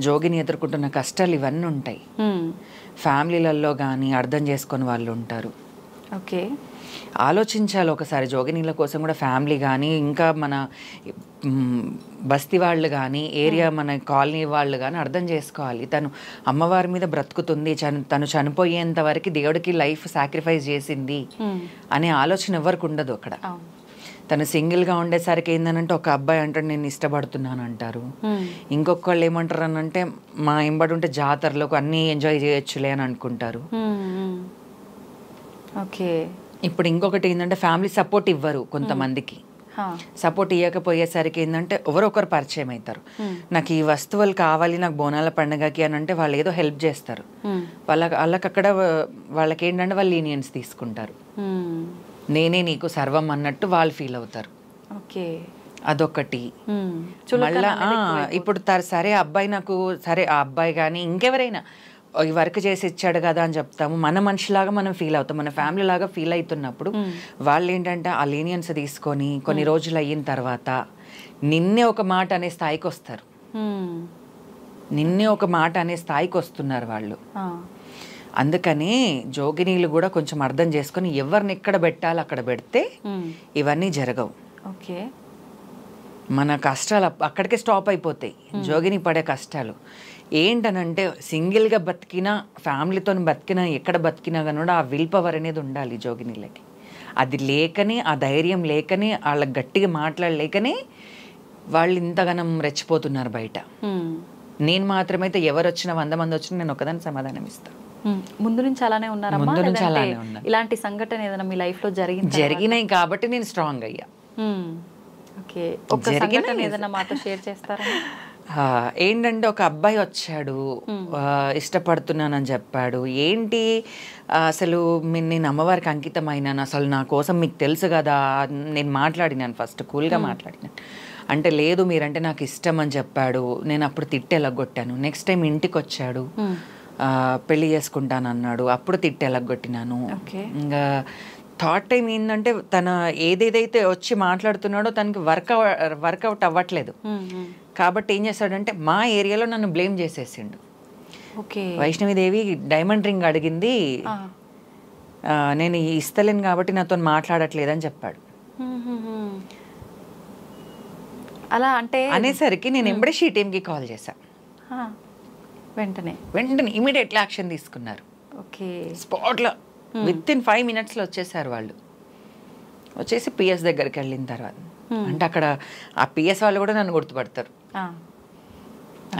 జోగిని ఎదుర్కొంటున్న కష్టాలు ఇవన్నీ ఉంటాయి. ఫ్యామిలీలలో కానీ అర్థం చేసుకొని వాళ్ళు ఉంటారు. ఓకే, ఆలోచించాలి ఒకసారి జోగినీల కోసం కూడా ఫ్యామిలీ కానీ ఇంకా మన బస్తీ వాళ్ళు కానీ ఏరియా మన కాలనీ వాళ్ళు కానీ అర్థం చేసుకోవాలి. తను అమ్మవారి మీద బ్రతుకుతుంది, తను చనిపోయేంత వరకు దేవుడికి లైఫ్ సాక్రిఫైస్ చేసింది అనే ఆలోచన ఎవరికి ఉండదు అక్కడ. తను సింగిల్గా ఉండేసరికి ఏంటంటే ఒక అబ్బాయి అంటాడు నేను ఇష్టపడుతున్నాను అంటారు, ఇంకొకళ్ళు ఏమంటారు అని అంటే మా ఎంబడి ఉంటే జాతరలో అన్నీ ఎంజాయ్ చేయొచ్చులే అని అనుకుంటారు. ఓకే. ఇప్పుడు ఇంకొకటి ఏంటంటే ఫ్యామిలీ సపోర్ట్ ఇవ్వరు కొంతమందికి. సపోర్ట్ ఇవ్వకపోయేసరికి ఏంటంటే ఎవరొకరు పరిచయం అవుతారు, నాకు ఈ వస్తువులు కావాలి నాకు బోనాల పండుగకి అని అంటే వాళ్ళు ఏదో హెల్ప్ చేస్తారు, వాళ్ళకి అక్కడ వాళ్ళకి ఏంటంటే వాళ్ళు లీనియన్స్ తీసుకుంటారు, నేనే నీకు సర్వం అన్నట్టు వాళ్ళు ఫీల్ అవుతారు. అదొకటి. మళ్ళా ఇప్పుడు సరే అబ్బాయి నాకు సరే ఆ అబ్బాయి కానీ ఇంకెవరైనా ఈ వర్క్ చేసి ఇచ్చాడు కదా అని చెప్తాము, మన మనిషిలాగా మనం ఫీల్ అవుతాం, మన ఫ్యామిలీ లాగా ఫీల్ అవుతున్నప్పుడు వాళ్ళు ఏంటంటే ఆ లీనియన్స్ తీసుకొని కొన్ని రోజులు అయిన తర్వాత నిన్నే ఒక మాట అనే స్థాయికి వస్తారు, నిన్నే ఒక మాట అనే స్థాయికి వస్తున్నారు వాళ్ళు. అందుకని జోగినీలు కూడా కొంచెం అర్థం చేసుకొని ఎవరిని ఎక్కడ పెట్టాలో అక్కడ పెడితే ఇవన్నీ జరగవు. మన కష్టాలు అక్కడికే స్టాప్ అయిపోతాయి. జోగిని పడే కష్టాలు ఏంటనంటే సింగిల్గా బతికినా ఫ్యామిలీతో బతికినా ఎక్కడ బతికినా కానీ ఆ విల్ పవర్ అనేది ఉండాలి జోగినీలకి. అది లేకనే, ఆ ధైర్యం లేకనే, వాళ్ళకి గట్టిగా మాట్లాడలేకనే వాళ్ళు ఇంతగానం రెచ్చిపోతున్నారు బయట. నేను మాత్రమైతే ఎవరు వచ్చినా 100 మంది వచ్చినా నేను ఒకదాన్ని సమాధానం ఇస్తాను. ముందు నుంచి అలానే ఉన్నారా? ముందు నుంచి అలానే ఉన్నా. ఇలాంటి సంఘటన ఏదైనా మీ లైఫ్ లో జరిగినాయి కాబట్టి నేను స్ట్రాంగ్ అయ్యా. ఏదైనా మాతో షేర్ చేస్తారా? ఏంటంటే ఒక అబ్బాయి వచ్చాడు, ఇష్టపడుతున్నానని చెప్పాడు. ఏంటి అసలు నేను అమ్మవారికి అంకితం అయినాను, అసలు నా కోసం మీకు తెలుసు కదా. నేను మాట్లాడినాను, ఫస్ట్ కూల్గా మాట్లాడినాను. అంటే లేదు మీరంటే నాకు ఇష్టం అని చెప్పాడు. నేను అప్పుడు తిట్టెలగొట్టాను. నెక్స్ట్ టైం ఇంటికి వచ్చాడు, పెళ్లి చేసుకుంటాను అన్నాడు. అప్పుడు తిట్టెలగొట్టినాను. ఇంకా థర్డ్ టైం ఏంటంటే తన ఏదేదైతే వచ్చి మాట్లాడుతున్నాడో తనకి వర్కౌట్ అవ్వట్లేదు. కాబట్టి ఏం చేస్తాడంటే మా ఏరియాలో నన్ను బ్లేమ్ చేసేసిండు. వైష్ణవిదేవి డైమండ్ రింగ్ అడిగింది, నేను ఇస్తలేను కాబట్టి నాతో మాట్లాడట్లేదని చెప్పాడు. అలా అంటే అనేసరికి నేను ఎంబడే షీ టీమ్కి కాల్ చేశా. వెంటనే ఇమీడియట్లీ యాక్షన్ తీసుకున్నారు. స్పాట్లో విత్-ఇన్ 5 minutesలో వచ్చేసారు వాళ్ళు. వచ్చేసి పిఎస్ దగ్గరికి వెళ్ళిన తర్వాత అంటే అక్కడ ఆ పిఎస్ వాళ్ళు కూడా నన్ను గుర్తుపడతారు.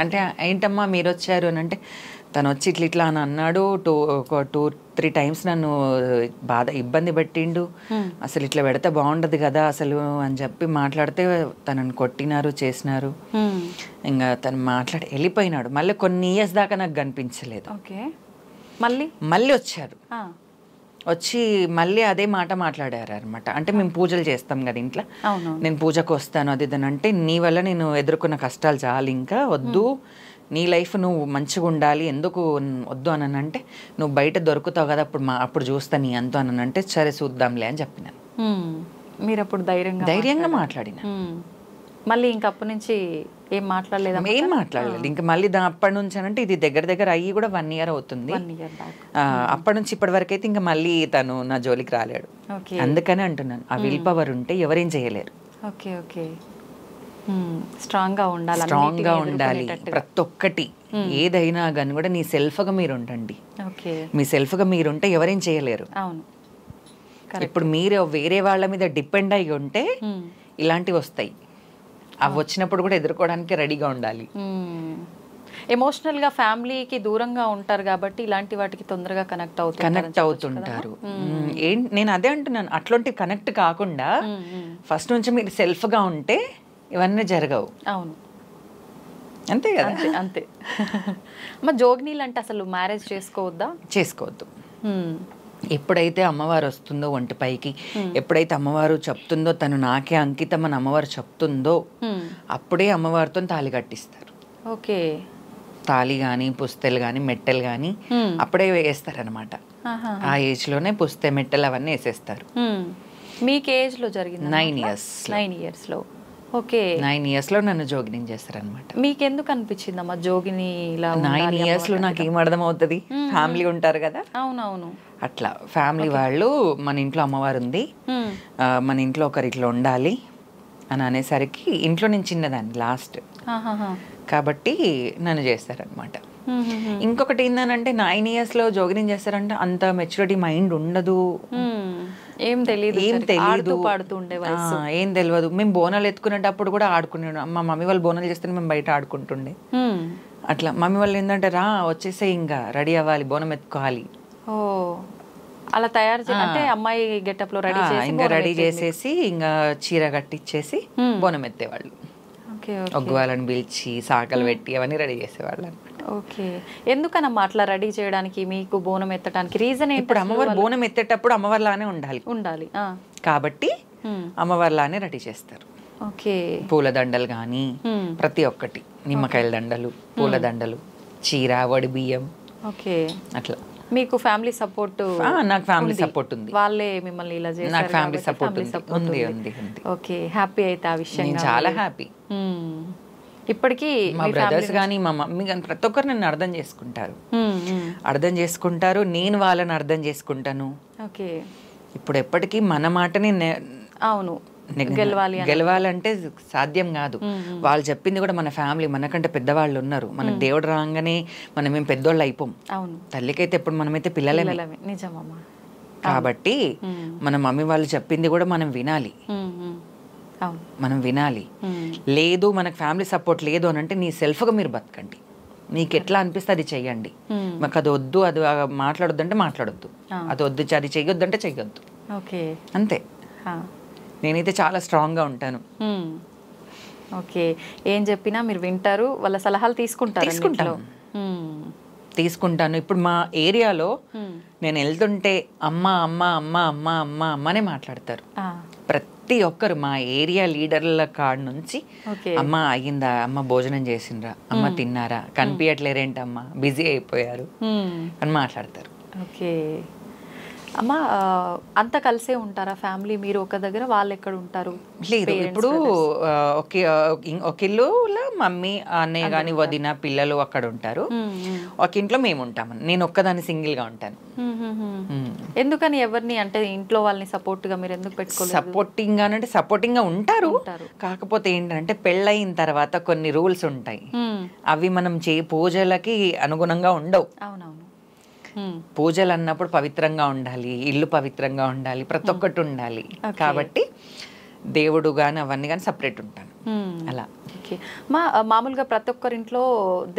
అంటే ఏంటమ్మా మీరు వచ్చారు అని అంటే తను వచ్చి ఇట్లా అని అన్నాడు. 2-3 times నన్ను ఇబ్బంది పెట్టిండు. అసలు ఇట్లా పెడితే బాగుండదు కదా అసలు అని చెప్పి మాట్లాడితే తనని కొట్టినారు, చేసినారు. ఇంకా తను మాట్లాడి వెళ్ళిపోయినాడు. మళ్ళీ కొన్ని ఇయర్స్ దాకా నాకు కనిపించలేదు. మళ్ళీ వచ్చారు. వచ్చి మళ్ళీ అదే మాట మాట్లాడారు అనమాట. అంటే మేము పూజలు చేస్తాం కదా ఇంట్లో, నేను పూజకు వస్తాను అది ఇదని అంటే నీ వల్ల నేను ఎదుర్కొన్న కష్టాలు చాలు, ఇంకా వద్దు, నీ లైఫ్ నువ్వు మంచిగా ఉండాలి, ఎందుకు వద్దు అని అంటే నువ్వు బయట దొరుకుతావు కదా అప్పుడు చూస్తా నీ అంతా అని అంటే సరే చూద్దాంలే అని చెప్పినాను. మీరు అప్పుడు ధైర్యంగా మాట్లాడిన. మళ్ళీ ఇంక అప్పటి నుంచి ఏం మాట్లాడలేదు? ఏం మాట్లాడలేదు ఇంకా. మళ్ళీ అప్పటి నుంచి అంటే ఇది దగ్గర అయ్యి కూడా 1 year అవుతుంది. అప్పటి నుంచి ఇప్పటి వరకు అయితే ఇంకా మళ్ళీ తను నా జోలికి రాలేడు. అందుకనే అంటున్నాను, ఆ విల్ పవర్ ఉంటే ఎవరేం చేయలేరు. స్ట్రాంగ్ గా ఉండాలి ప్రతి ఒక్కటి. ఏదైనా కానీ కూడా నీ సెల్ఫ్గా మీరు ఉండండి. మీ సెల్ఫ్గా మీరుంటే ఎవరేం చేయలేరు. ఇప్పుడు మీరు వేరే వాళ్ళ మీద డిపెండ్ అయి ఉంటే ఇలాంటివి వస్తాయి. అవి వచ్చినప్పుడు కూడా ఎదుర్కోవడానికి రెడీగా ఉండాలి. ఎమోషనల్ గా ఫ్యామిలీకి దూరంగా ఉంటారు కాబట్టి ఇలాంటి వాటికి తొందరగా కనెక్ట్ అవుతుంటారు. నేను అదే అంటున్నాను, అట్లాంటి కనెక్ట్ కాకుండా ఫస్ట్ నుంచి మీరు సెల్ఫ్ గా ఉంటే ఇవన్నీ జరగవు. అవును, అంతే కదా. అంతే. మరి జోగినీలు అంటే అసలు మ్యారేజ్ చేసుకోవద్దు. ఎప్పుడైతే అమ్మవారు వస్తుందో ఒంటిపైకి, ఎప్పుడైతే అమ్మవారు చెప్తుందో తను నాకే అంకితం అని అమ్మవారు చెప్తుందో అప్పుడే అమ్మవారితో తాళి కట్టిస్తారు. తాళి కానీ పుస్తెలు కానీ మెట్టెలు కానీ అప్పుడే వేస్తారనమాట. ఆ ఏజ్ లోనే పుస్తె మెట్టెలు అవన్నీ వేసేస్తారు. మీకు ఏజ్ లో జరిగింది? 9 years. 9 years లో. 9 years లో నన్ను జోగిని చేస్తారనమాట. మీకు ఎందుకు అనిపించిందమ్మా జోగిని? 9 years లో నాకు ఏం అర్థం అవుతుంది, ఫ్యామిలీ ఉంటారు కదా. అవునవును. అట్లా ఫ్యామిలీ వాళ్ళు మన ఇంట్లో అమ్మవారు ఉంది, మన ఇంట్లో ఒకరు ఇట్లా ఉండాలి అని అనేసరికి ఇంట్లో నేను చిన్నదాన్ని లాస్ట్ కాబట్టి నన్ను చేస్తారనమాట. ఇంకొకటి ఏంటంటే 9 years లో జోగిని చేస్తారంటే అంత మెచ్యూరిటీ మైండ్ ఉండదు. ఏం తెలియదు, ఏం తెలియదు, పాడుతూ ఉండే వయసు. ఏం తెలియదు. మేము బోనాలు ఎత్తుకునేటప్పుడు కూడా ఆడుకునేవాడు. మా మమ్మీ వాళ్ళు బోనాలు చేస్తే మేము బయట ఆడుకుంటుండే. అట్లా మమ్మీ వాళ్ళు ఏంటంటే రా వచ్చేసే, ఇంకా రెడీ అవ్వాలి, బోనం ఎత్తుకోవాలి. ఓ అలా తయారు అంటే అమ్మాయి గెటప్ లో రెడీ చేసి ఇంకా రెడీ చేసేసి ఇంకా చీర కట్టిచ్చేసి బోనం ఎత్తేవాళ్ళు. ఒగ్గు వాళ్ళని పిలిచి సాకలు పెట్టి అవన్నీ రెడీ చేసేవాళ్ళు అనమాట. ఓకే, ఎందుకనమ్మా అట్లా రెడీ చేయడానికి, మీకు బోనం ఎత్తడానికి రీజన్ ఏంటి? ఇప్పుడు అమ్మవారు బోనం ఎత్తేటప్పుడు అమ్మవారిలానే ఉండాలి కాబట్టి అమ్మవారిలానే రెడీ చేస్తారు. ఓకే, పూల దండలు కానీ ప్రతి ఒక్కటి, నిమ్మకాయల దండలు, పూల దండలు, చీర, వడి బియ్యం. ఓకే, అట్లా. మీకు ఫ్యామిలీ సపోర్ట్? నాకు ఫ్యామిలీ సపోర్ట్ ఉంది. వాళ్ళే మిమ్మల్ని ఇలా చేశారు? నాకు ఫ్యామిలీ సపోర్ట్ ఉంది. ఓకే, హ్యాపీ అయితే ఆ విషయం? చాలా హ్యాపీ. ఇప్పటికీ మా బ్రదర్స్ కానీ మా మమ్మీ కానీ ప్రతి ఒక్కరు నన్ను అర్థం చేసుకుంటారు, నేను వాళ్ళని అర్థం చేసుకుంటాను. ఓకే, ఇప్పుడు ఎప్పటికీ మన మాటని అవును గెలవాలంటే సాధ్యం కాదు. వాళ్ళు చెప్పింది కూడా మన ఫ్యామిలీ, మనకంటే పెద్దవాళ్ళు ఉన్నారు. మనకు దేవుడు రాగానే మనం ఏం పెద్దోళ్ళు అయిపోం. తల్లికైతే ఎప్పుడు మనమైతే పిల్లలమే. నిజమమ్మా. కాబట్టి మన మమ్మీ వాళ్ళు చెప్పింది కూడా మనం వినాలి. లేదు మనకు ఫ్యామిలీ సపోర్ట్ లేదు అని అంటే నీ సెల్ఫ్గా మీరు బతకండి, నీకు ఎట్లా అనిపిస్తే అది చెయ్యండి. మాకు అది వద్దు, అది మాట్లాడొద్దు అంటే మాట్లాడొద్దు, అది వద్దు అది చెయ్యొద్దు అంటే చెయ్యొద్దు. ఓకే, అంతే. నేనైతే చాలా స్ట్రాంగ్గా ఉంటాను. ఓకే, ఏం చెప్పినా మీరు వింటారు, వాళ్ళ సలహాలు తీసుకుంటాను. ఇప్పుడు మా ఏరియాలో నేను వెళ్తుంటే అమ్మ అమ్మ అమ్మ అమ్మ అమ్మ అమ్మనే మాట్లాడతారు ప్రతి ఒక్కరు. మా ఏరియా లీడర్ల కాడ నుంచి అమ్మ అయ్యిందా, అమ్మ భోజనం చేసిండ్రా, అమ్మ తిన్నారా, కనిపించట్లేరేంటమ్మా, బిజీ అయిపోయారు అని మాట్లాడతారు. ఓకే అమ్మా, అంతా కలిసే ఉంటారా ఫ్యామిలీ? మీరు ఒక దగ్గర, వాళ్ళు ఎక్కడ ఉంటారు? లేదు, ఇప్పుడు ఒక ఇల్లులో మమ్మీ, అన్నయ్య కానీ వదిన, పిల్లలు అక్కడ ఉంటారు. ఒక ఇంట్లో మేము ఉంటాము. నేను ఒక్కదాన్ని సింగిల్ గా ఉంటాను. ఎందుకని ఎవరిని అంటే ఇంట్లో వాళ్ళని సపోర్ట్ గా మీరు ఎందుకు పెట్టుకోలేదు? సపోర్టింగ్ గా ఉంటారు. కాకపోతే ఏంటంటే పెళ్ళయిన తర్వాత కొన్ని రూల్స్ ఉంటాయి, అవి మనం పూజలకి అనుగుణంగా ఉండవు. అవునవును, పూజలు అన్నప్పుడు పవిత్రంగా ఉండాలి, ఇల్లు పవిత్రంగా ఉండాలి, ప్రతి ఒక్కటి ఉండాలి. కాబట్టి దేవుడు గాని అవన్నీ కానీ సపరేట్ ఉంటాను అలా. మామూలుగా ప్రతి ఒక్కరింట్లో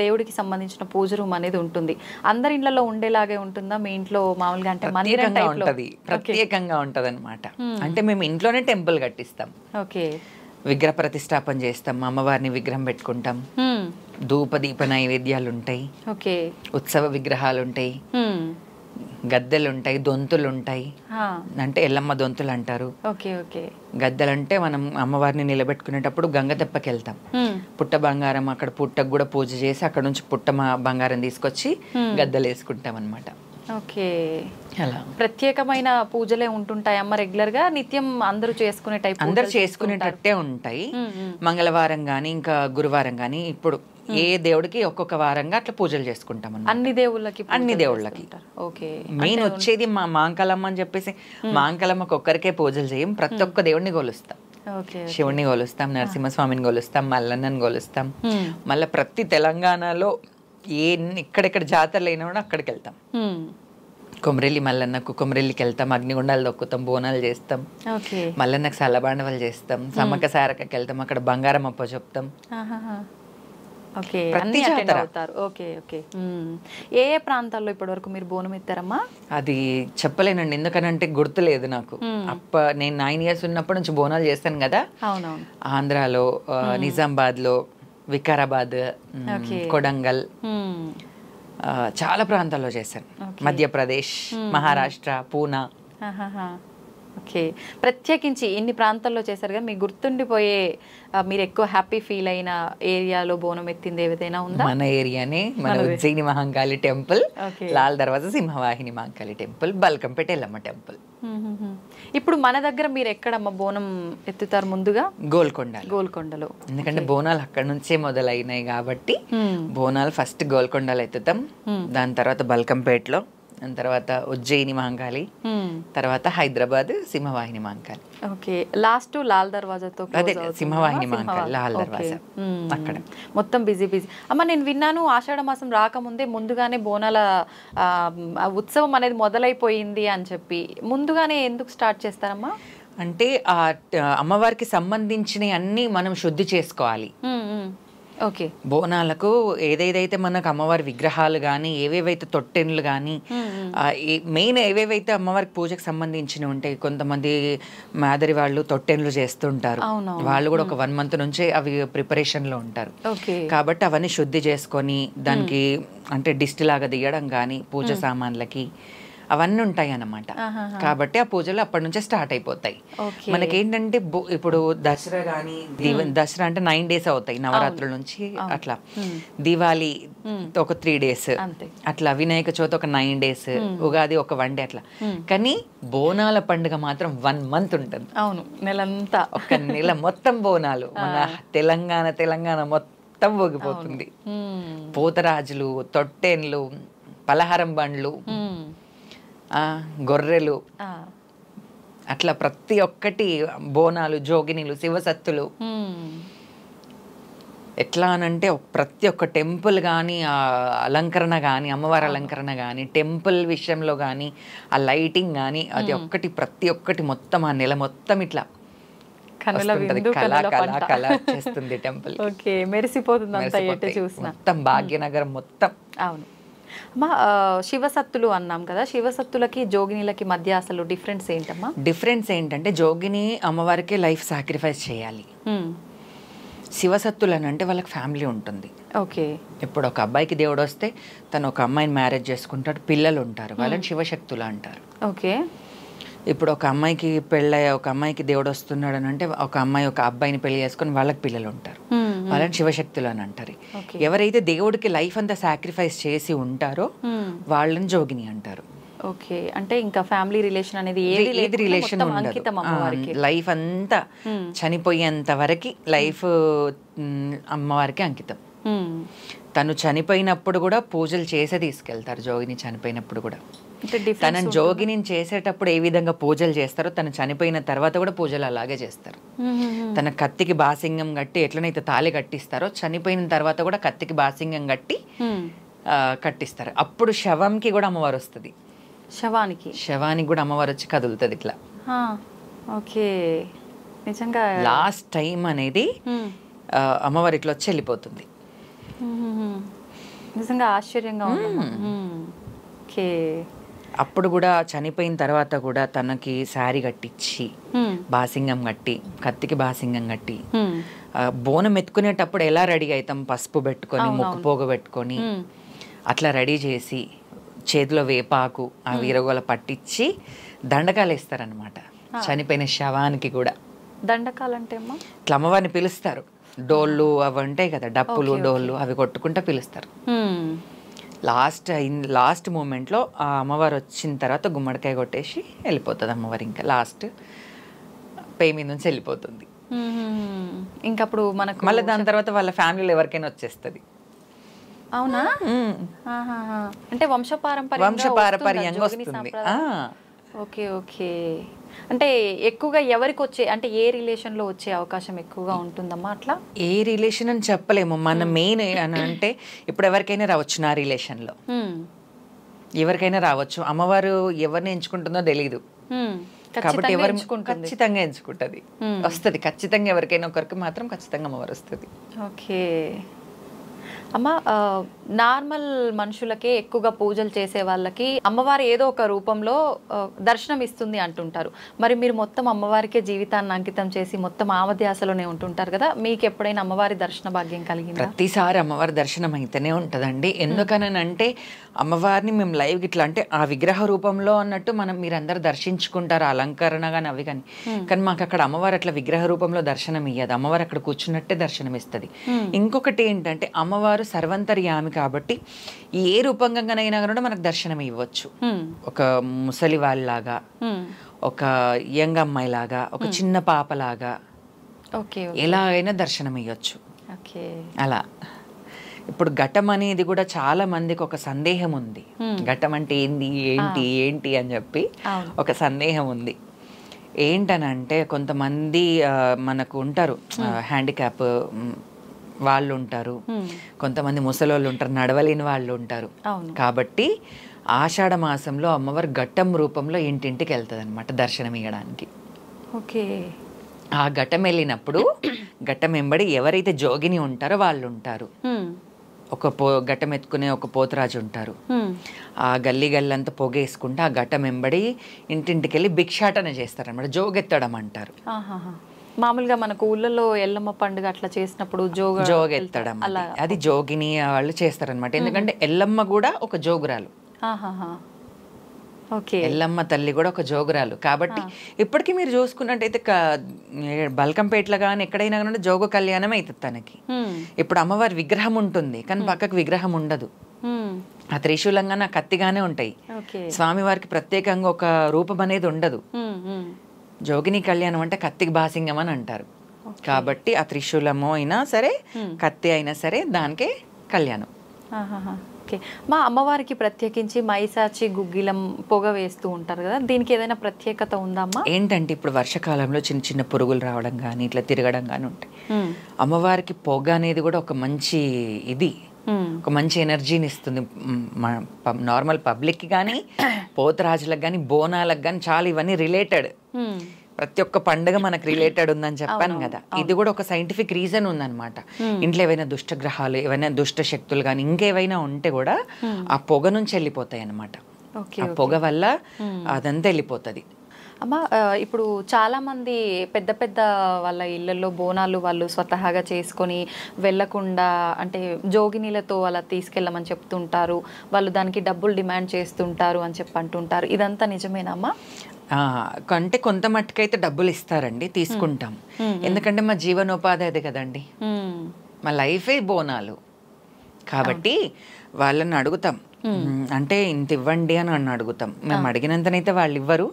దేవుడికి సంబంధించిన పూజ రూమ్ అనేది ఉంటుంది. అందరి ఇళ్లలో ఉండేలాగే ఉంటుందా మీ ఇంట్లో? మామూలుగా అంటే ప్రత్యేకంగా ఉంటది అనమాట. అంటే మేము ఇంట్లోనే టెంపుల్ కట్టిస్తాం. ఓకే, విగ్రహ ప్రతిష్టాపన చేస్తాం, అమ్మవారిని విగ్రహం పెట్టుకుంటాం, ధూప దీప నైవేద్యాలు ఉంటాయి, ఉత్సవ విగ్రహాలు ఉంటాయి, గద్దెలు ఉంటాయి, దొంతులు ఉంటాయి. అంటే ఎల్లమ్మ దొంతులు అంటారు. గద్దెలు అంటే మనం అమ్మవారిని నిలబెట్టుకునేటప్పుడు గంగ తెప్పకి వెళ్తాం, పుట్ట బంగారం, అక్కడ పుట్టకు కూడా పూజ చేసి అక్కడ నుంచి పుట్ట బంగారం తీసుకొచ్చి గద్దెలు వేసుకుంటాం అనమాట. ఓకే, అలా ప్రత్యేకమైన పూజలే ఉంటుంటాయమ్మ రెగ్యులర్ గా? నిత్యం అందరూ చేసుకునే టైప్? అందరు చేసుకునేటట్టే ఉంటాయి. మంగళవారం గాని ఇంకా గురువారం గాని, ఇప్పుడు ఏ దేవుడికి ఒక్కొక్క వారంగా అట్లా పూజలు చేసుకుంటాం. అన్ని దేవుళ్ళకి. ఓకే, మెయిన్ వచ్చేది మా మాంకలమ్మ అని చెప్పేసి, మాంకలమ్మకి ఒక్కరికే పూజలు చేయం, ప్రతి ఒక్క దేవుడిని కొలుస్తాం. శివుడిని కొలుస్తాం, నరసింహస్వామిని కొలుస్తాం, మల్లన్నని కొలుస్తాం. మళ్ళీ ప్రతి తెలంగాణలో ఎక్కడెక్కడ జాతరలు అయినా కూడా అక్కడికి వెళ్తాం. కొమరెల్లి మల్లన్నకు కొమరెల్లికి వెళ్తాం, అగ్నిగుండాలు దొక్కుతాం, బోనాలు చేస్తాం, మల్లన్నకు సల్లబాండవలు చేస్తాం, సమ్మక్క సారక్కకి వెళ్తాం, అక్కడ బంగారం అప్ప చెప్తాం. ఏ ప్రాంతాల్లో ఇప్పటి వరకు మీరు బోనం ఎత్తారమ్మా? అది చెప్పలేనండి, ఎందుకనంటే గుర్తులేదు నాకు. నేను 9 years ఉన్నప్పటి నుంచి బోనాలు చేస్తాను కదా. ఆంధ్రాలో, నిజామాబాద్ లో, వికారాబాద్, కొడంగల్, చాలా ప్రాంతాల్లో చేశాను. మధ్యప్రదేశ్, మహారాష్ట్ర, పూనా. ఓకే, ప్రత్యేకించి ఇన్ని ప్రాంతాల్లో చేశారు కదా, మీకు గుర్తుండిపోయే, మీరు ఎక్కువ హ్యాపీ ఫీల్ అయిన ఏరియాలో బోనం ఎత్తింది ఏదైనా ఉందా? మన ఏరియానే, మన ఉజ్జయిని మహంకాళి టెంపుల్, లాల్ దర్వాజా సింహవాహిని మహంకాళి టెంపుల్, బల్కంపేట ఎల్లమ్మ టెంపుల్. ఇప్పుడు మన దగ్గర మీరు ఎక్కడమ్మ బోనం ఎత్తుతారు? ముందుగా గోల్కొండలో, ఎందుకంటే బోనాలు అక్కడ నుంచే మొదలైనాయి కాబట్టి బోనాలు ఫస్ట్ గోల్కొండలో ఎత్తుతాం, దాని తర్వాత బల్కంపేటలో, తర్వాత ఉజ్జయిని మహంకాళి, తర్వాత హైదరాబాద్ సింహవాహిని మహంకాళి. ఓకే, లాస్ట్ లాల్ దర్వాజాతో అదే సింహవాహిని మహంకాళి, లాల్ దర్వాజా అక్కడ మొత్తం బిజీ. అమ్మ నేను విన్నాను ఆషాఢ మాసం రాకముందే ముందుగానే బోనాల ఉత్సవం అనేది మొదలైపోయింది అని చెప్పి. ముందుగానే ఎందుకు స్టార్ట్ చేస్తారమ్మా? అంటే ఆ అమ్మవారికి సంబంధించిన అన్ని మనం శుద్ధి చేసుకోవాలి. ఓకే, బోనాలకు ఏదేదైతే మనకు అమ్మవారి విగ్రహాలు కానీ, ఏవేవైతే తొట్టెన్లు కానీ, మెయిన్ ఏవేవైతే అమ్మవారికి పూజకు సంబంధించినవి ఉంటాయి. కొంతమంది మాదిరి వాళ్ళు తొట్టెన్లు చేస్తుంటారు, వాళ్ళు కూడా ఒక 1 month నుంచే అవి ప్రిపరేషన్ లో ఉంటారు. కాబట్టి అవన్నీ శుద్ధి చేసుకొని దానికి అంటే డిస్ట్ లాగా తీయడం కానీ, పూజ సామాన్లకి అవన్నీ ఉంటాయి అన్నమాట. కాబట్టి ఆ పూజలు అప్పటి నుంచే స్టార్ట్ అయిపోతాయి. మనకేంటంటే ఇప్పుడు దసరా కానీ, దసరా అంటే 9 days అవుతాయి నవరాత్రుల నుంచి, అట్లా దివాళీ ఒక 3 days, అట్లా వినాయక చవితి ఒక 9 days, ఉగాది ఒక 1 day అట్లా. కానీ బోనాల పండుగ మాత్రం 1 month ఉంటుంది. అవును, నెలంతా, ఒక నెల మొత్తం బోనాలు. మన తెలంగాణ మొత్తం ఊగిపోతుంది. పోతరాజులు, తొట్టెన్లు, పలహారం బండ్లు, గొర్రెలు, అట్లా ప్రతి ఒక్కటి బోనాలు, జోగినీలు, శివసత్తులు. ఎట్లా అనంటే ప్రతి ఒక్క టెంపుల్ కానీ, ఆ అలంకరణ కానీ, అమ్మవారి అలంకరణ కానీ, టెంపుల్ విషయంలో కానీ, ఆ లైటింగ్ కానీ, అది ఒక్కటి ప్రతి ఒక్కటి మొత్తం ఆ నెల మొత్తం ఇట్లా కళ చేస్తుంది టెంపుల్. మెరిసిపోతుంది మొత్తం భాగ్యనగరం మొత్తం. అవును అమ్మా, శివసత్తులు అన్నాం కదా, శివసత్తులకి జోగినీలకి మధ్య అసలు డిఫరెన్స్ ఏంటమ్మా? డిఫరెన్స్ ఏంటంటే జోగిని అమ్మవారికి లైఫ్ సాక్రిఫైస్ చేయాలి. శివసత్తులు అని అంటే వాళ్ళకి ఫ్యామిలీ ఉంటుంది. ఓకే, ఇప్పుడు ఒక అబ్బాయికి దేవుడు వస్తే తను ఒక అమ్మాయిని మ్యారేజ్ చేసుకుంటాడు, పిల్లలు ఉంటారు, వాళ్ళని శివశక్తులు అంటారు. ఓకే, ఇప్పుడు ఒక అమ్మాయికి పెళ్ళయ్య ఒక అమ్మాయికి దేవుడు వస్తున్నాడు అని అంటే ఒక అమ్మాయి ఒక అబ్బాయిని పెళ్లి చేసుకుని వాళ్ళకి పిల్లలు ఉంటారు, వాళ్ళని శివశక్తులు అని అంటారు. ఎవరైతే దేవుడికి లైఫ్ అంతా సాక్రిఫైస్ చేసి ఉంటారో వాళ్ళని జోగిని అంటారు. ఓకే, అంటే ఇంకా ఫ్యామిలీ రిలేషన్ అనేది ఏది రిలేషన్ లైఫ్ అంతా చనిపోయేంత వరకు లైఫ్ అమ్మవారికి అంకితం. తను చనిపోయినప్పుడు కూడా పూజలు చేసే తీసుకెళ్తారు. జోగిని చనిపోయినప్పుడు కూడా తన జోగిని చేసేటప్పుడు ఏ విధంగా పూజలు చేస్తారో తను చనిపోయిన తర్వాత కూడా పూజలు అలాగే చేస్తారు. తన కత్తికి బాసింగం కట్టి ఎట్లనైతే తాళి కట్టిస్తారో చనిపోయిన తర్వాత కూడా కత్తికి బాసింగం కట్టి కట్టిస్తారు. అప్పుడు శవంకి కూడా అమ్మవారు వస్తుంది. శవానికి కూడా అమ్మవారు వచ్చి కదులుతుంది ఇట్లా. ఓకే, నిజంగా లాస్ట్ టైం అనేది అమ్మవారి ఇట్లా వచ్చి వెళ్ళిపోతుంది. నిజంగా ఆశ్చర్యంగా ఉంది. ఓకే, అప్పుడు కూడా చనిపోయిన తర్వాత కూడా తనకి శారీ కట్టించి బాసింగం కట్టి కత్తికి బాసింగం కట్టి బోనం ఎత్తుకునేటప్పుడు ఎలా రెడీ అవుతాం, పసుపు పెట్టుకొని ముక్కు పోగ పెట్టుకొని అట్లా రెడీ చేసి చేతిలో వేపాకు ఆ వీరగోల పట్టించి దండకాలు వేస్తారనమాట చనిపోయిన శవానికి కూడా. దండకాలు అంటే ఇట్లా అమ్మవారిని పిలుస్తారు, డోళ్ళు అవి ఉంటాయి కదా, డప్పులు డోళ్ళు అవి కొట్టుకుంటా పిలుస్తారు. లాస్ట్ మూమెంట్లో ఆ అమ్మవారు వచ్చిన తర్వాత గుమ్మడికాయ కొట్టేసి వెళ్ళిపోతుంది అమ్మవారు. ఇంకా లాస్ట్ పే మీద నుంచి వెళ్ళిపోతుంది. ఇంకా అప్పుడు మనకు మళ్ళీ దాని తర్వాత వాళ్ళ ఫ్యామిలీలో ఎవరికైనా వచ్చేస్తుంది. అవునా? అంటే వంశపారంపర్యంగా వస్తుంది. ఓకే ఓకే, అంటే ఎక్కువగా ఎవరికి వచ్చే, అంటే ఏ రిలేషన్ లో వచ్చే అవకాశం ఎక్కువగా ఉంటుందమ్మా? అట్లా ఏ రిలేషన్ అని చెప్పలేము. మన మెయిన్ అని అంటే ఇప్పుడు ఎవరికైనా రావచ్చు, నా రిలేషన్ లో ఎవరికైనా రావచ్చు. అమ్మవారు ఎవరిని ఎంచుకుంటుందో తెలీదు కాబట్టి ఎవరు ఖచ్చితంగా ఎంచుకుంటది, వస్తుంది ఖచ్చితంగా. ఎవరికైనా ఒకరికి మాత్రం ఖచ్చితంగా అమ్మవారు వస్తుంది. ఓకే అమ్మ, నార్మల్ మనుషులకే ఎక్కువగా పూజలు చేసే వాళ్ళకి అమ్మవారు ఏదో ఒక రూపంలో దర్శనం ఇస్తుంది అంటుంటారు. మరి మీరు మొత్తం అమ్మవారికే జీవితాన్ని అంకితం చేసి మొత్తం ఆమధ్యాసలోనే ఉంటుంటారు కదా, మీకు ఎప్పుడైనా అమ్మవారి దర్శన భాగ్యం కలిగింది? ప్రతిసారి అమ్మవారి దర్శనం అయితేనే ఉంటుందండి. ఎందుకనంటే అమ్మవారిని మేము లైవ్ ఇట్లా అంటే ఆ విగ్రహ రూపంలో అన్నట్టు మీరందరూ దర్శించుకుంటారు అలంకరణ కానీ అవి కానీ, కానీ మాకు అక్కడ అమ్మవారు అట్లా విగ్రహ రూపంలో దర్శనం ఇయ్యదు. అమ్మవారు అక్కడ కూర్చున్నట్టే దర్శనం ఇస్తుంది. ఇంకొకటి ఏంటంటే అమ్మవారు సర్వంతర్యామి కాబట్టి ఏ రూపంగానైనా కూడా మనకు దర్శనం ఇవ్వచ్చు. ఒక ముసలి వాళ్ళలాగా, ఒక యంగ్ అమ్మాయి లాగా, ఒక చిన్న పాపలాగా, ఎలా అయినా దర్శనం ఇవ్వచ్చు అలా. ఇప్పుడు ఘటం అనేది కూడా చాలా మందికి ఒక సందేహం ఉంది. ఘటం అంటే ఏంటి ఏంటి ఏంటి అని చెప్పి ఒక సందేహం ఉంది. ఏంటనంటే కొంతమంది మనకు ఉంటారు, హ్యాండిక్యాప్ వాళ్ళు ఉంటారు, కొంతమంది ముసలోళ్ళు ఉంటారు, నడవలేని వాళ్ళు ఉంటారు. కాబట్టి ఆషాఢ మాసంలో అమ్మవారు ఘట్టం రూపంలో ఇంటింటికి వెళ్తుంది అనమాట దర్శనం ఇవ్వడానికి. ఓకే. ఆ ఘట్టం వెళ్ళినప్పుడు ఘట్టం వెంబడి ఎవరైతే జోగిని ఉంటారో వాళ్ళు ఉంటారు. ఒక ఘట్టం ఎత్తుకునే ఒక పోతురాజు ఉంటారు. ఆ గల్లీ గల్లంతా పొగేసుకుంటే ఆ ఘట్టం వెంబడి ఇంటింటికి వెళ్ళి భిక్షాటన చేస్తారనమాట. జోగెత్తడం అంటారు. మామూలుగా మనకు ఊళ్ళలో ఎల్లమ్మ పండుగ అట్లా చేసినప్పుడు జోగెత్తడం అది జోగిని వాళ్ళు చేస్తారనమాట. ఎందుకంటే ఎల్లమ్మ కూడా ఒక జోగురాలు, ఎల్లమ్మ తల్లి కూడా ఒక జోగురాలు. కాబట్టి ఇప్పటికీ మీరు చూసుకున్నట్టయితే బల్కంపేటలో కానీ ఎక్కడైనా కానీ జోగ కళ్యాణం అవుతుంది తనకి. ఇప్పుడు అమ్మవారి విగ్రహం ఉంటుంది కానీ పక్కకు విగ్రహం ఉండదు. ఆ త్రిశూలంగా నా కత్తిగానే ఉంటాయి. స్వామివారికి ప్రత్యేకంగా ఒక రూపం అనేది ఉండదు. జోగిని కళ్యాణం అంటే కత్తికి బాసింగం అని అంటారు. కాబట్టి ఆ త్రిశూలము అయినా సరే కత్తి అయినా సరే దానికే కళ్యాణం. ఓకే. మా అమ్మవారికి ప్రత్యేకించి మైసాచి గుగ్గిలం పొగ వేస్తూ ఉంటారు కదా, దీనికి ఏదైనా ప్రత్యేకత ఉందా అమ్మా? ఏంటంటే ఇప్పుడు వర్షాకాలంలో చిన్న చిన్న పురుగులు రావడం కానీ ఇట్లా తిరగడం కానీ ఉంటాయి. అమ్మవారికి పొగ అనేది కూడా ఒక మంచి ఒక మంచి ఎనర్జీని ఇస్తుంది. నార్మల్ పబ్లిక్కి కానీ పోతరాజులకు కానీ బోనాలకు కానీ చాలా ఇవన్నీ రిలేటెడ్. ప్రతి ఒక్క పండుగ మనకు రిలేటెడ్ ఉందని చెప్పాను కదా. ఇది కూడా ఒక సైంటిఫిక్ రీజన్ ఉందన్నమాట. ఇంట్లో ఏవైనా దుష్టగ్రహాలు ఏవైనా దుష్ట శక్తులు కానీ ఇంకేవైనా ఉంటే కూడా ఆ పొగ నుంచి వెళ్ళిపోతాయి అన్నమాట. ఆ పొగ వల్ల అదంతా వెళ్ళిపోతుంది. అమ్మ, ఇప్పుడు చాలామంది పెద్ద పెద్ద వాళ్ళ ఇళ్ళల్లో బోనాలు వాళ్ళు స్వతహాగా చేసుకొని వెళ్ళకుండా, అంటే జోగినీలతో అలా తీసుకెళ్ళమని చెప్తుంటారు, వాళ్ళు దానికి డబ్బులు డిమాండ్ చేస్తుంటారు అని చెప్పి అంటుంటారు. ఇదంతా నిజమేనమ్మా? అంటే కొంత మట్టుకైతే డబ్బులు ఇస్తారండి, తీసుకుంటాం. ఎందుకంటే మా జీవనోపాధి అదే కదండి, మా లైఫే బోనాలు. కాబట్టి వాళ్ళని అడుగుతాం, అంటే ఇంత ఇవ్వండి అని అడుగుతాం. మేము అడిగినంతనైతే వాళ్ళు ఇవ్వరు.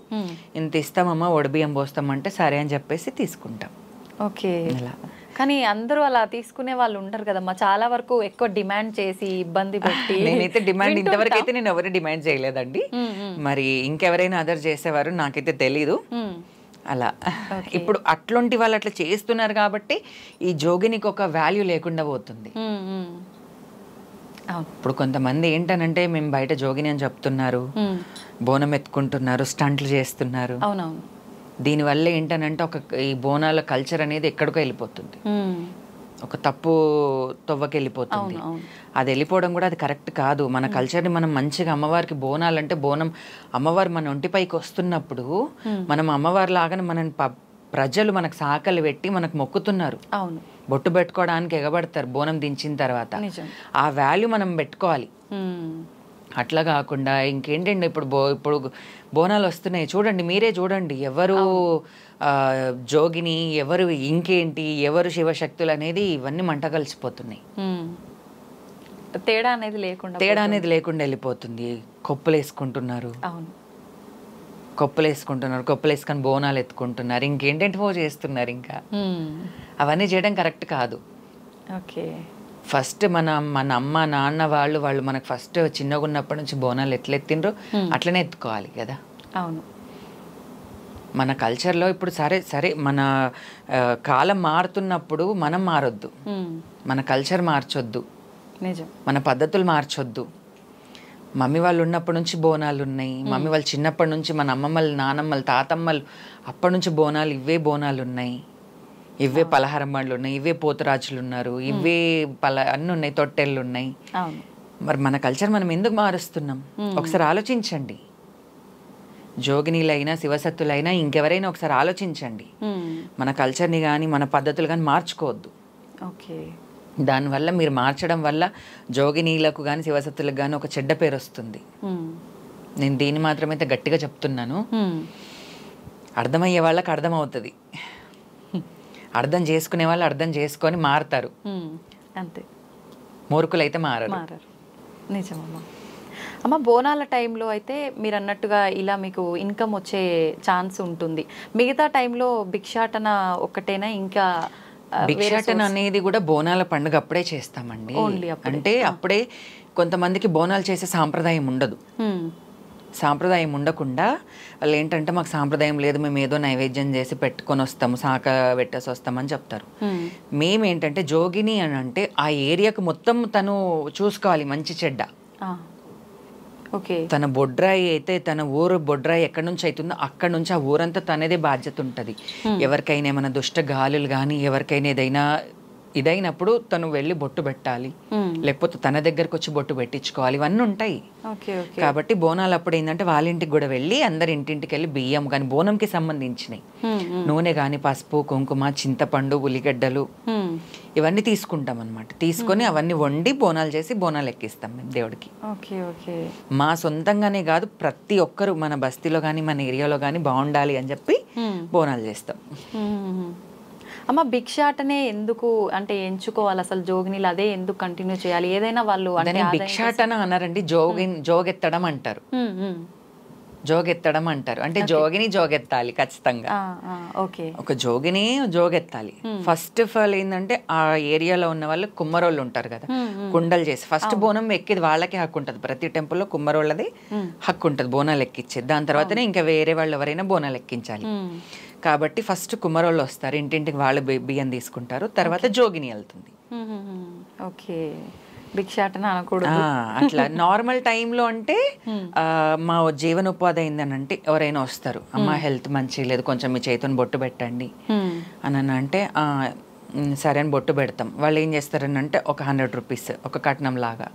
ఇంత ఇస్తామమ్మా ఒడిబియ్యం పోస్తామంటే సరే అని చెప్పేసి తీసుకుంటాం. ఓకే. కానీ అందరూ అలా తీసుకునే వాళ్ళు ఉంటారు కదమ్మా, చాలా వరకు ఎక్కువ డిమాండ్ చేసి ఇబ్బంది పెట్టి. నేనైతే డిమాండ్ ఇంతవరకు అయితే నేను ఎవరు డిమాండ్ చేయలేదండి. మరి ఇంకెవరైనా అదర్ చేసేవారు నాకైతే తెలీదు. అలా ఇప్పుడు అట్లాంటి వాళ్ళు అట్లా చేస్తున్నారు కాబట్టి ఈ జోగినికి ఒక వాల్యూ లేకుండా పోతుంది. ఇప్పుడు కొంతమంది ఏంటనంటే మేము బయట జోగిని అని చెప్తున్నారు, బోనం ఎత్తుకుంటున్నారు, స్టంట్లు చేస్తున్నారు. దీనివల్ల ఏంటనంటే ఈ బోనాల కల్చర్ అనేది ఎక్కడికో వెళ్ళిపోతుంది, ఒక తప్పు తొవ్వకి వెళ్ళిపోతుంది. అది వెళ్ళిపోవడం కూడా అది కరెక్ట్ కాదు. మన కల్చర్ని మనం మంచిగా అమ్మవారికి బోనాలంటే బోనం అమ్మవారు మన ఒంటిపైకి వస్తున్నప్పుడు మనం అమ్మవారి లాగానే మనని ప్రజలు మనకు సాకలు పెట్టి మనకు మొక్కుతున్నారు. బొట్టు పెట్టుకోవడానికి ఎగబడతారు బోనం దించిన తర్వాత. ఆ వాల్యూ మనం పెట్టుకోవాలి. అట్లా కాకుండా ఇంకేంటండి ఇప్పుడు బోనాలు వస్తున్నాయి చూడండి, మీరే చూడండి, ఎవరు జోగిని ఎవరు ఇంకేంటి ఎవరు శివశక్తులు అనేది ఇవన్నీ మంట కలిసిపోతున్నాయి. తేడా అనేది లేకుండా వెళ్ళిపోతుంది. కొప్పులు వేసుకుంటున్నారు, కొప్పులు వేసుకొని బోనాలు ఎత్తుకుంటున్నారు, ఇంకేంటంటే చేస్తున్నారు. ఇంకా అవన్నీ చేయడం కరెక్ట్ కాదు. ఓకే. ఫస్ట్ మన అమ్మ నాన్న వాళ్ళు మనకు ఫస్ట్ చిన్నగా ఉన్నప్పటి నుంచి బోనాలు ఎట్లా ఎత్తిండ్రో అట్లనే ఎత్తుకోవాలి కదా. అవును. మన కల్చర్లో ఇప్పుడు సరే మన కాలం మారుతున్నప్పుడు మనం మారొద్దు, మన కల్చర్ మార్చొద్దు, మన పద్ధతులు మార్చొద్దు. మమ్మీ వాళ్ళు ఉన్నప్పటి నుంచి బోనాలు ఉన్నాయి, మమ్మీ వాళ్ళు చిన్నప్పటి నుంచి మన అమ్మమ్మలు నానమ్మలు తాతమ్మలు అప్పటి నుంచి బోనాలు ఇవే బోనాలు ఉన్నాయి, ఇవే పలహారం బండ్లు ఉన్నాయి, ఇవే పోతురాజులు ఉన్నారు, ఇవే అన్నీ ఉన్నాయి, తొట్టెళ్ళు ఉన్నాయి. మరి మన కల్చర్ మనం ఎందుకు మారుస్తున్నాం ఒకసారి ఆలోచించండి. జోగినీలైనా శివసత్తులైనా ఇంకెవరైనా ఒకసారి ఆలోచించండి. మన కల్చర్ని కానీ మన పద్ధతులు కానీ మార్చుకోవద్దు. ఓకే. దానివల్ల మీరు మార్చడం వల్ల జోగినీలకు కానీ శివసత్తులకు కానీ ఒక చెడ్డ పేరు వస్తుంది. నేను దీన్ని మాత్రమైతే గట్టిగా చెప్తున్నాను. అర్థమయ్యే వాళ్ళకి అర్థమవుతుంది, అర్థం చేసుకునే వాళ్ళు అర్థం చేసుకొని మారుతారు, అంతే. మూర్ఖులైతే మారరు. నిజమమ్మా. అమ్మ, బోనాల టైంలో అయితే మీరు అన్నట్టుగా ఇలా మీకు ఇన్కమ్ వచ్చే ఛాన్స్ ఉంటుంది. మిగతా టైంలో భిక్షాటన ఒక్కటేనా, ఇంకా భిక్షాటన అనేది కూడా బోనాల పండుగ అప్పుడే చేస్తామండి. అంటే అప్పుడే కొంతమందికి బోనాలు చేసే సాంప్రదాయం ఉండదు. సాంప్రదాయం ఉండకుండా వాళ్ళు ఏంటంటే మాకు సాంప్రదాయం లేదు, మేము ఏదో నైవేద్యం చేసి పెట్టుకొని వస్తాము, శాఖ పెట్టేసి వస్తామని చెప్తారు. మేమేంటంటే జోగిని అని అంటే ఆ ఏరియాకు మొత్తం తను చూసుకోవాలి, మంచి చెడ్డ. తన బొడ్రాయి అయితే తన ఊరు బొడ్రాయి ఎక్కడి నుంచి అవుతుందో అక్కడ నుంచి ఆ ఊరంతా తనదే బాధ్యత ఉంటుంది. ఎవరికైనా ఏమైనా దుష్ట గాలులు కానీ ఎవరికైనా ఏదైనా ఇదైనప్పుడు తను వెళ్ళి బొట్టు పెట్టాలి, లేకపోతే తన దగ్గరకు వచ్చి బొట్టు పెట్టించుకోవాలి, ఇవన్నీ ఉంటాయి. కాబట్టి బోనాలు అప్పుడు ఏంటంటే వాళ్ళ ఇంటికి కూడా వెళ్ళి అందరి ఇంటింటికి వెళ్ళి బియ్యం కానీ బోనంకి సంబంధించినవి నూనె కానీ పసుపు కుంకుమ చింతపండు ఉల్లిగడ్డలు ఇవన్నీ తీసుకుంటాం అనమాట. తీసుకొని అవన్నీ వండి బోనాలు చేసి బోనాలు ఎక్కిస్తాం మేము దేవుడికి. మా సొంతంగానే కాదు, ప్రతి ఒక్కరు మన బస్తీలో కానీ మన ఏరియాలో కానీ బాగుండాలి అని చెప్పి బోనాలు చేస్తాం. అమ్మ భిక్షాటనే ఎందుకు అంటే ఎంచుకోవాలి అసలు జోగినీలు, అదే ఎందుకు కంటిన్యూ చేయాలి? ఏదైనా వాళ్ళు భిక్షాటన అన్నారండి, జోగెత్తడం అంటారు. జోగెత్తడం అంటారు అంటే జోగిని జోగెత్తాలి ఖచ్చితంగా. ఒక జోగిని జోగెత్తాలి. ఫస్ట్ ఆఫ్ ఆల్ ఏంటంటే ఆ ఏరియాలో ఉన్న వాళ్ళు కుమ్మరోళ్ళు ఉంటారు కదా, కుండలు చేసి ఫస్ట్ బోనం ఎక్కిది వాళ్ళకే హక్కు ఉంటుంది. ప్రతి టెంపుల్లో కుమ్మరోళ్ళది హక్కు ఉంటుంది బోనాలు ఎక్కించేది. దాని తర్వాతనే ఇంకా వేరే వాళ్ళు ఎవరైనా బోనాలు ఎక్కించాలి. కాబట్టి ఫస్ట్ కుమ్మరోళ్ళు వస్తారు, ఇంటింటికి వాళ్ళు బియ్యం తీసుకుంటారు, తర్వాత జోగిని వెళ్తుంది. భిక్షాటన అనకూడదు అట్లా. నార్మల్ టైంలో అంటే మా జీవనోపాధి అయిందని ఎవరైనా వస్తారు, అమ్మ హెల్త్ మంచి లేదు కొంచెం మీ చేతిని బొట్టు పెట్టండి అని అంటే సరే అని బొట్టు పెడతాం. వాళ్ళు ఏం చేస్తారని అంటే ఒక 100 రూపీస్ ఒక కట్నం లాగా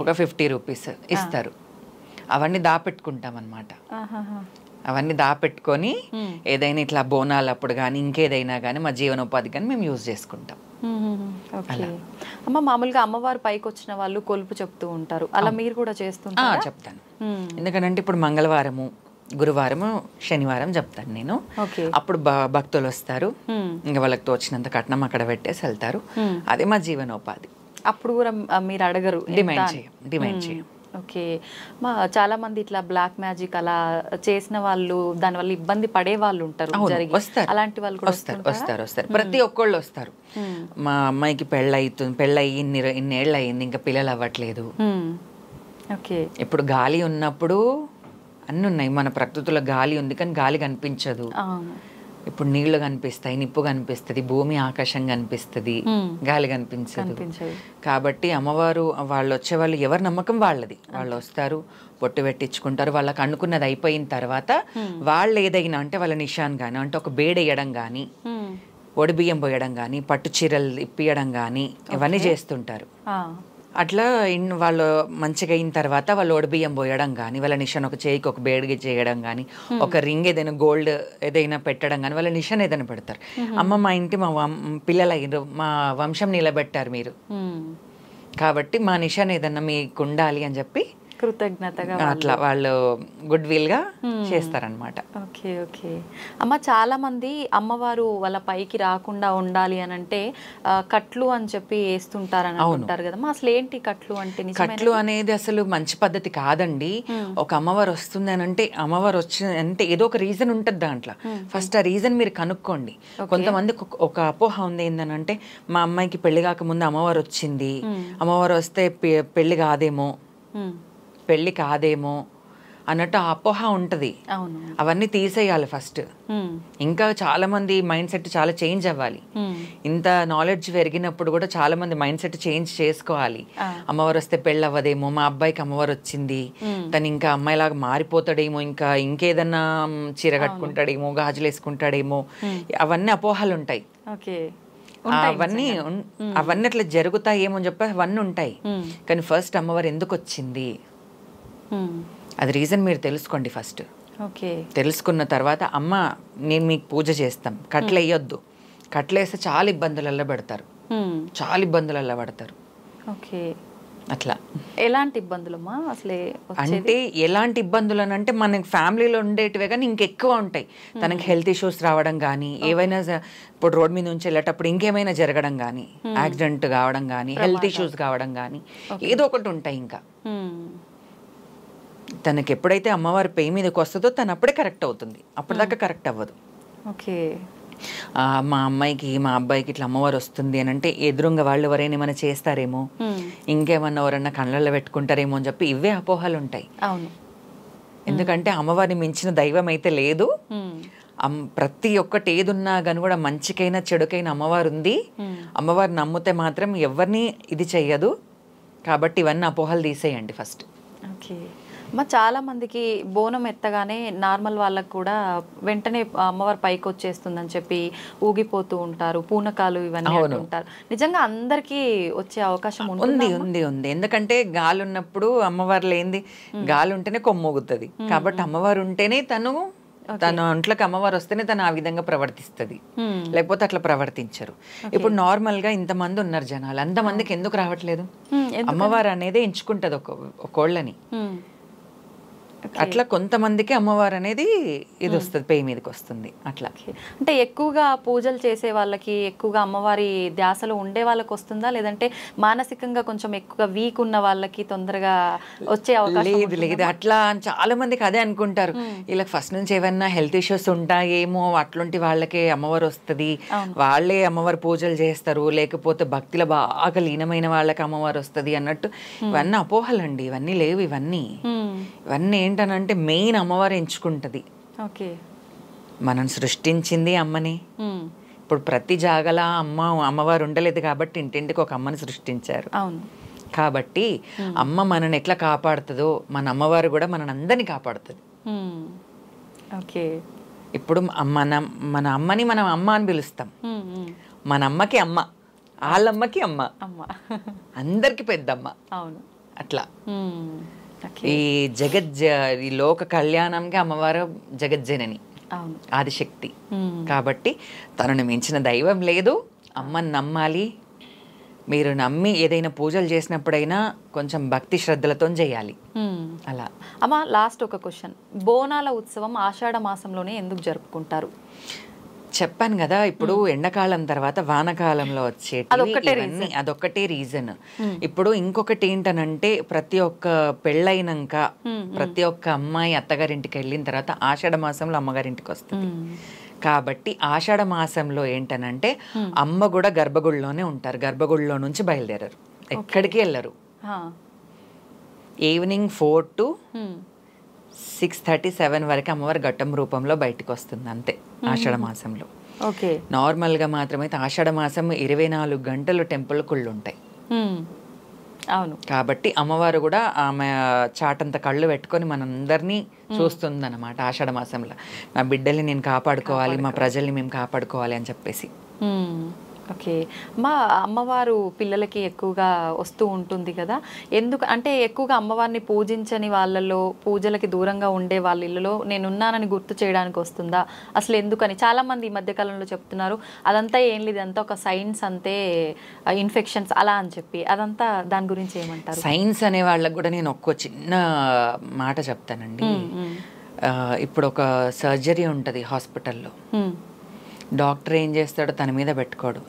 ఒక 50 రూపీస్ ఇస్తారు. అవన్నీ దాపెట్టుకుంటాం అన్నమాట. అవన్నీ దాపెట్టుకొని ఏదైనా ఇట్లా బోనాలు అప్పుడు కానీ ఇంకేదైనా కానీ మా జీవనోపాధి కానీ మేము యూజ్ చేసుకుంటాం. అమ్మ మామూలుగా అమ్మవారు పైకి వచ్చిన వాళ్ళు కొలుపు చెప్తూ ఉంటారు, అలా మీరు కూడా చేస్తుంటారా? చెప్తాను. ఎందుకంటే ఇప్పుడు మంగళవారము గురువారము శనివారం చెప్తాను నేను. అప్పుడు భక్తులు వస్తారు, ఇంకా వాళ్ళకి తోచినంత కట్నం అక్కడ పెట్టేసి వెళ్తారు. అదే మా జీవనోపాధి. అప్పుడు కూడా మీరు అడగరు, డిమాండ్ చేయం. చాలా మంది ఇట్లా బ్లాక్ మ్యాజిక్ అలా చేసిన వాళ్ళు దానివల్ల ఇబ్బంది పడే వాళ్ళు ఉంటారు, అలాంటి వాళ్ళు కూడా వస్తారు. ప్రతి ఒక్కళ్ళు వస్తారు. మా అమ్మాయికి పెళ్ళయి ఇన్నేళ్ళు అయింది, ఇంకా పిల్లలు అవ్వట్లేదు. ఇప్పుడు గాలి ఉన్నప్పుడు అన్నీ ఉన్నాయి, మన ప్రకృతిలో గాలి ఉంది కానీ గాలి కనిపించదు. ఇప్పుడు నీళ్లు కనిపిస్తాయి, నిప్పు కనిపిస్తుంది, భూమి ఆకాశం కనిపిస్తుంది, గాలి కనిపించదు. కాబట్టి అమ్మవారు వాళ్ళు వచ్చేవాళ్ళు ఎవరి నమ్మకం వాళ్ళది. వాళ్ళు వస్తారు, పొట్టు పెట్టించుకుంటారు. వాళ్ళకి అనుకున్నది అయిపోయిన తర్వాత వాళ్ళు ఏదైనా అంటే వాళ్ళ నిషాన్ కానీ అంటే ఒక బేడేయడం కానీ ఒడిబియ్యం పోయడం కానీ పట్టు చీరలు ఇప్పియడం కానీ ఇవన్నీ చేస్తుంటారు. అట్లా వాళ్ళు మంచిగా అయిన తర్వాత వాళ్ళు ఒడిబియ్యం పోయడం కానీ వాళ్ళ నిషన్ ఒక చేయికి ఒక బేడిగి చేయడం కానీ ఒక రింగ్ ఏదైనా గోల్డ్ ఏదైనా పెట్టడం కానీ వాళ్ళ నిషన్ ఏదైనా పెడతారు. అమ్మ మా ఇంటి మా పిల్లలు అయ్యారు, మా వంశం నిలబెట్టారు మీరు, కాబట్టి మా నిషన్ ఏదన్నా మీకు ఉండాలి అని చెప్పి కృతజ్ఞతగా అట్లా వాళ్ళు గుడ్ విల్ గా చేస్తారనమాట. అమ్మ చాలా మంది అమ్మవారు వాళ్ళ పైకి రాకుండా ఉండాలి అని అంటే కట్లు అని చెప్పి వేస్తుంటారని అంటారు కదా, అసలు ఏంటి కట్లు అంటే? కట్లు అనేది అసలు మంచి పద్ధతి కాదండి. ఒక అమ్మవారు వస్తుంది అని అంటే అమ్మవారు వచ్చింది అంటే ఏదో ఒక రీజన్ ఉంటుంది దాంట్లో. ఫస్ట్ ఆ రీజన్ మీరు కనుక్కోండి. కొంతమందికి ఒక అపోహ ఉంది ఏంటంటే మా అమ్మాయికి పెళ్లి కాకముందు అమ్మవారు వచ్చింది, అమ్మవారు వస్తే పెళ్లి కాదేమో అన్నట్టు అపోహ ఉంటుంది. అవన్నీ తీసేయాలి ఫస్ట్. ఇంకా చాలా మంది మైండ్ సెట్ చాలా చేంజ్ అవ్వాలి. ఇంత నాలెడ్జ్ పెరిగినప్పుడు కూడా చాలా మంది మైండ్ సెట్ చేంజ్ చేసుకోవాలి. అమ్మవారు వస్తే పెళ్ళి అవ్వదేమో, మా అబ్బాయికి అమ్మవారు వచ్చింది తను ఇంకా అమ్మాయిలాగా మారిపోతాడేమో, ఇంకేదన్నా చీర కట్టుకుంటాడేమో, గాజులు వేసుకుంటాడేమో, అవన్నీ అపోహలు ఉంటాయి. అవన్నీ అట్లా జరుగుతాయేమో అని చెప్పి అవన్నీ ఉంటాయి. కానీ ఫస్ట్ అమ్మవారు ఎందుకు వచ్చింది అది రీజన్ మీరు తెలుసుకోండి ఫస్ట్. తెలుసుకున్న తర్వాత అమ్మ నేను మీకు పూజ చేస్తాం, కట్లు వేయొద్దు, కట్లు వేస్తే చాలా ఇబ్బందులలో పడతారు, అట్లా. ఎలాంటి ఇబ్బందులమ్మా అసలే అంటే ఎలాంటి ఇబ్బందులు అని అంటే మనకి ఫ్యామిలీలో ఉండేటివే కానీ ఇంకెక్కువ ఉంటాయి. తనకి హెల్త్ ఇష్యూస్ రావడం కానీ, ఏవైనా ఇప్పుడు రోడ్ మీద నుంచి వెళ్ళేటప్పుడు ఇంకేమైనా జరగడం కానీ, యాక్సిడెంట్ కావడం కానీ, హెల్త్ ఇష్యూస్ కావడం కానీ ఏదో ఒకటి ఉంటాయి. ఇంకా తనకి ఎప్పుడైతే అమ్మవారి పేయి మీదకి వస్తుందో తను అప్పుడే కరెక్ట్ అవుతుంది, అప్పటిదాకా కరెక్ట్ అవ్వదు. మా అమ్మాయికి మా అబ్బాయికి ఇట్లా అమ్మవారు వస్తుంది అని అంటే ఎదురుంగా వాళ్ళు ఎవరైనా ఏమైనా చేస్తారేమో, ఇంకేమన్నా ఎవరన్నా కళ్ళల్లో పెట్టుకుంటారేమో అని చెప్పి ఇవే అపోహలు ఉంటాయి. అవును, ఎందుకంటే అమ్మవారిని మించిన దైవం అయితే లేదు. ప్రతి ఒక్కటి ఏదున్నా కానీ కూడా మంచికైనా చెడుకైనా అమ్మవారు ఉంది. అమ్మవారిని నమ్మితే మాత్రం ఎవరిని ఇది చెయ్యదు. కాబట్టి ఇవన్నీ అపోహలు తీసేయండి ఫస్ట్. ఓకే అమ్మ, చాలా మందికి బోనం ఎత్తగానే నార్మల్ వాళ్ళకు కూడా వెంటనే అమ్మవారి పైకి వచ్చేస్తుందని చెప్పి ఊగిపోతూ ఉంటారు, పూనకాలు ఇవన్నీ ఉంటారు. నిజంగా అందరికీ వచ్చే అవకాశం ఉంది ఉంది ఉంది ఎందుకంటే గాలి ఉన్నప్పుడు అమ్మవారు లేనిది, గాలి ఉంటేనే కొమ్మోగుతుంది. కాబట్టి అమ్మవారు ఉంటేనే తన ఒంట్లోకి అమ్మవారు వస్తేనే తను ఆ విధంగా ప్రవర్తిస్తుంది, లేకపోతే అట్లా ప్రవర్తించరు. ఇప్పుడు నార్మల్ గా ఇంతమంది ఉన్నారు జనాలు, అంతమందికి ఎందుకు రావట్లేదు? అమ్మవారు అనేది ఎంచుకుంటది ఒక్కోళ్ళని. అట్లా కొంతమందికి అమ్మవారు అనేది ఇది వస్తుంది, పేయి మీదకి వస్తుంది. అట్లా అంటే ఎక్కువగా పూజలు చేసే వాళ్ళకి, ఎక్కువగా అమ్మవారి ధ్యాసలో ఉండే వాళ్ళకి వస్తుందా, లేదంటే మానసికంగా కొంచెం ఎక్కువగా వీక్ ఉన్న వాళ్ళకి తొందరగా వచ్చే అవకాశం? లేదు లేదు, అట్లా చాలా మందికి అదే అనుకుంటారు. ఇలా ఫస్ట్ నుంచి ఏమన్నా హెల్త్ ఇష్యూస్ ఉంటాయేమో అట్లాంటి వాళ్ళకే అమ్మవారు వస్తుంది, వాళ్ళే అమ్మవారు పూజలు చేస్తారు, లేకపోతే భక్తిలో బాగా లీనమైన వాళ్ళకి అమ్మవారు వస్తుంది అన్నట్టు ఇవన్నీ అపోహలండి. ఇవన్నీ లేవు. ఇవన్నీ ఏంటనంటే మెయిన్ అమ్మవారు ఎంచుకుంటది. ఓకే, మనం సృష్టించింది అమ్మని. ఇప్పుడు ప్రతి జాగల అమ్మవారు ఉండలేదు కాబట్టి ఇంటింటికి ఒక అమ్మని సృష్టించారు. అవును, కాబట్టి అమ్మ మనని ఎట్లా కాపాడుతుందో మన అమ్మవారు కూడా మన అందరినీ కాపాడుతుంది. ఓకే, ఇప్పుడు మన అమ్మని మనం అమ్మ అని పిలుస్తాం. మన అమ్మకి అమ్మ, వాళ్ళమ్మకి అమ్మ, అందరికి పెద్దమ్మ. అవును, అట్లా ఈ ఈ లోక కళ్యాణంగా అమ్మవారు జగజ్జనని, ఆదిశక్తి. కాబట్టి తనను మించిన దైవం లేదు. అమ్మని నమ్మాలి. మీరు నమ్మి ఏదైనా పూజలు చేసినప్పుడైనా కొంచెం భక్తి శ్రద్ధలతో చేయాలి. అలా. అమ్మ, లాస్ట్ ఒక క్వశ్చన్, బోనాల ఉత్సవం ఆషాఢ మాసంలోనే ఎందుకు జరుపుకుంటారు? చెప్పాను కదా, ఇప్పుడు ఎండాకాలం తర్వాత వానకాలంలో వచ్చేటి అదొక్కటే రీజన్. ఇప్పుడు ఇంకొకటి ఏంటనంటే ప్రతి ఒక్క పెళ్ళైనాక ప్రతి ఒక్క అమ్మాయి అత్తగారింటికి వెళ్ళిన తర్వాత ఆషాఢ మాసంలో అమ్మగారింటికి వస్తుంది. కాబట్టి ఆషాఢ మాసంలో ఏంటనంటే అమ్మ కూడా గర్భగుడిలోనే ఉంటారు. గర్భగుడిలో నుంచి బయలుదేరారు, ఎక్కడికి వెళ్ళరు. ఈవినింగ్ 4 to 6:37 వరకు అమ్మవారి ఘట్టం రూపంలో బయటకు వస్తుంది, అంతే ఆషాఢ మాసంలో. ఓకే, నార్మల్గా మాత్రమైతే ఆషాఢ మాసం 24 గంటలు టెంపుల్ కుళ్ళు ఉంటాయి. అవును, కాబట్టి అమ్మవారు కూడా ఆమె చాటంత కళ్ళు పెట్టుకొని మనందరినీ చూస్తుంది అన్నమాట ఆషాఢ మాసంలో. నా బిడ్డల్ని నేను కాపాడుకోవాలి, మా ప్రజల్ని మేము కాపాడుకోవాలి అని చెప్పేసి. ఓకే, మా అమ్మవారు పిల్లలకి ఎక్కువగా వస్తూ ఉంటుంది కదా, ఎందుకు అంటే ఎక్కువగా అమ్మవారిని పూజించని వాళ్ళలో, పూజలకి దూరంగా ఉండే వాళ్ళ ఇళ్ళలో నేనున్నానని గుర్తు చేయడానికి వస్తుందా అసలు? ఎందుకని చాలా మంది ఈ మధ్యకాలంలో చెప్తున్నారు అదంతా ఏం లేదు, అంతా ఒక సైన్స్, అంతే ఇన్ఫెక్షన్స్ అలా అని చెప్పి. అదంతా దాని గురించి ఏమంటారు? సైన్స్ అనే వాళ్ళకి కూడా నేను ఒక్క చిన్న మాట చెప్తానండి. ఇప్పుడు ఒక సర్జరీ ఉంటుంది హాస్పిటల్లో, డాక్టర్ ఏం చేస్తాడో తన మీద పెట్టుకోడు,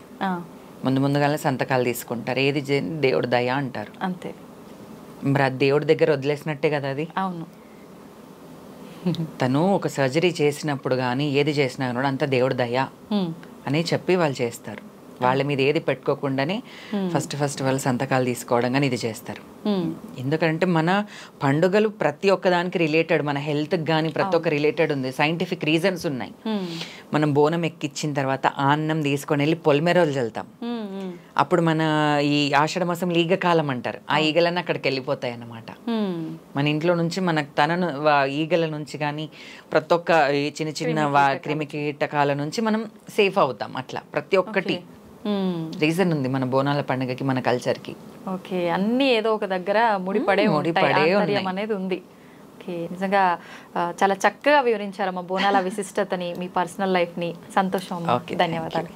ముందుగానే సంతకాలు తీసుకుంటారు. ఏది దేవుడు దయ అంటారు, అంతే. మరి అది దేవుడి దగ్గర వదిలేసినట్టే కదా అది. అవును, తను ఒక సర్జరీ చేసినప్పుడు కానీ ఏది చేసినా కూడా అంత దేవుడు దయ అని చెప్పి వాళ్ళు చేస్తారు. వాళ్ళ మీద ఏది పెట్టుకోకుండానే ఫస్ట్ వాళ్ళు సంతకాలు తీసుకోవడం కానీ ఇది చేస్తారు. ఎందుకంటే మన పండుగలు ప్రతి ఒక్కదానికి రిలేటెడ్, మన హెల్త్కి కానీ ప్రతి ఒక్క రిలేటెడ్ ఉంది, సైంటిఫిక్ రీజన్స్ ఉన్నాయి. మనం బోనం ఎక్కించిన తర్వాత అన్నం తీసుకొని వెళ్ళి పొలిమేరలు చల్లుతాం. అప్పుడు మన ఈ ఆషాఢ మాసం ఈగ కాలం అంటారు, ఆ ఈగలన్నీ అక్కడికి వెళ్ళిపోతాయి అన్నమాట. మన ఇంట్లో నుంచి మనకు తనను ఈగల నుంచి కానీ ప్రతి ఒక్క చిన్న చిన్న క్రిమి కీటకాల నుంచి మనం సేఫ్ అవుతాం. అట్లా ప్రతి ఒక్కటి రీజన్ ఉంది మన బోనాల పండుగకి, మన కల్చర్కి. ఓకే, అన్ని ఏదో ఒక దగ్గర ముడిపడే అనేది ఉంది. ఓకే, నిజంగా చాలా చక్కగా వివరించారమ్మా బోనాల విశిష్టతని, మీ పర్సనల్ లైఫ్ని. సంతోషం, ధన్యవాదాలు.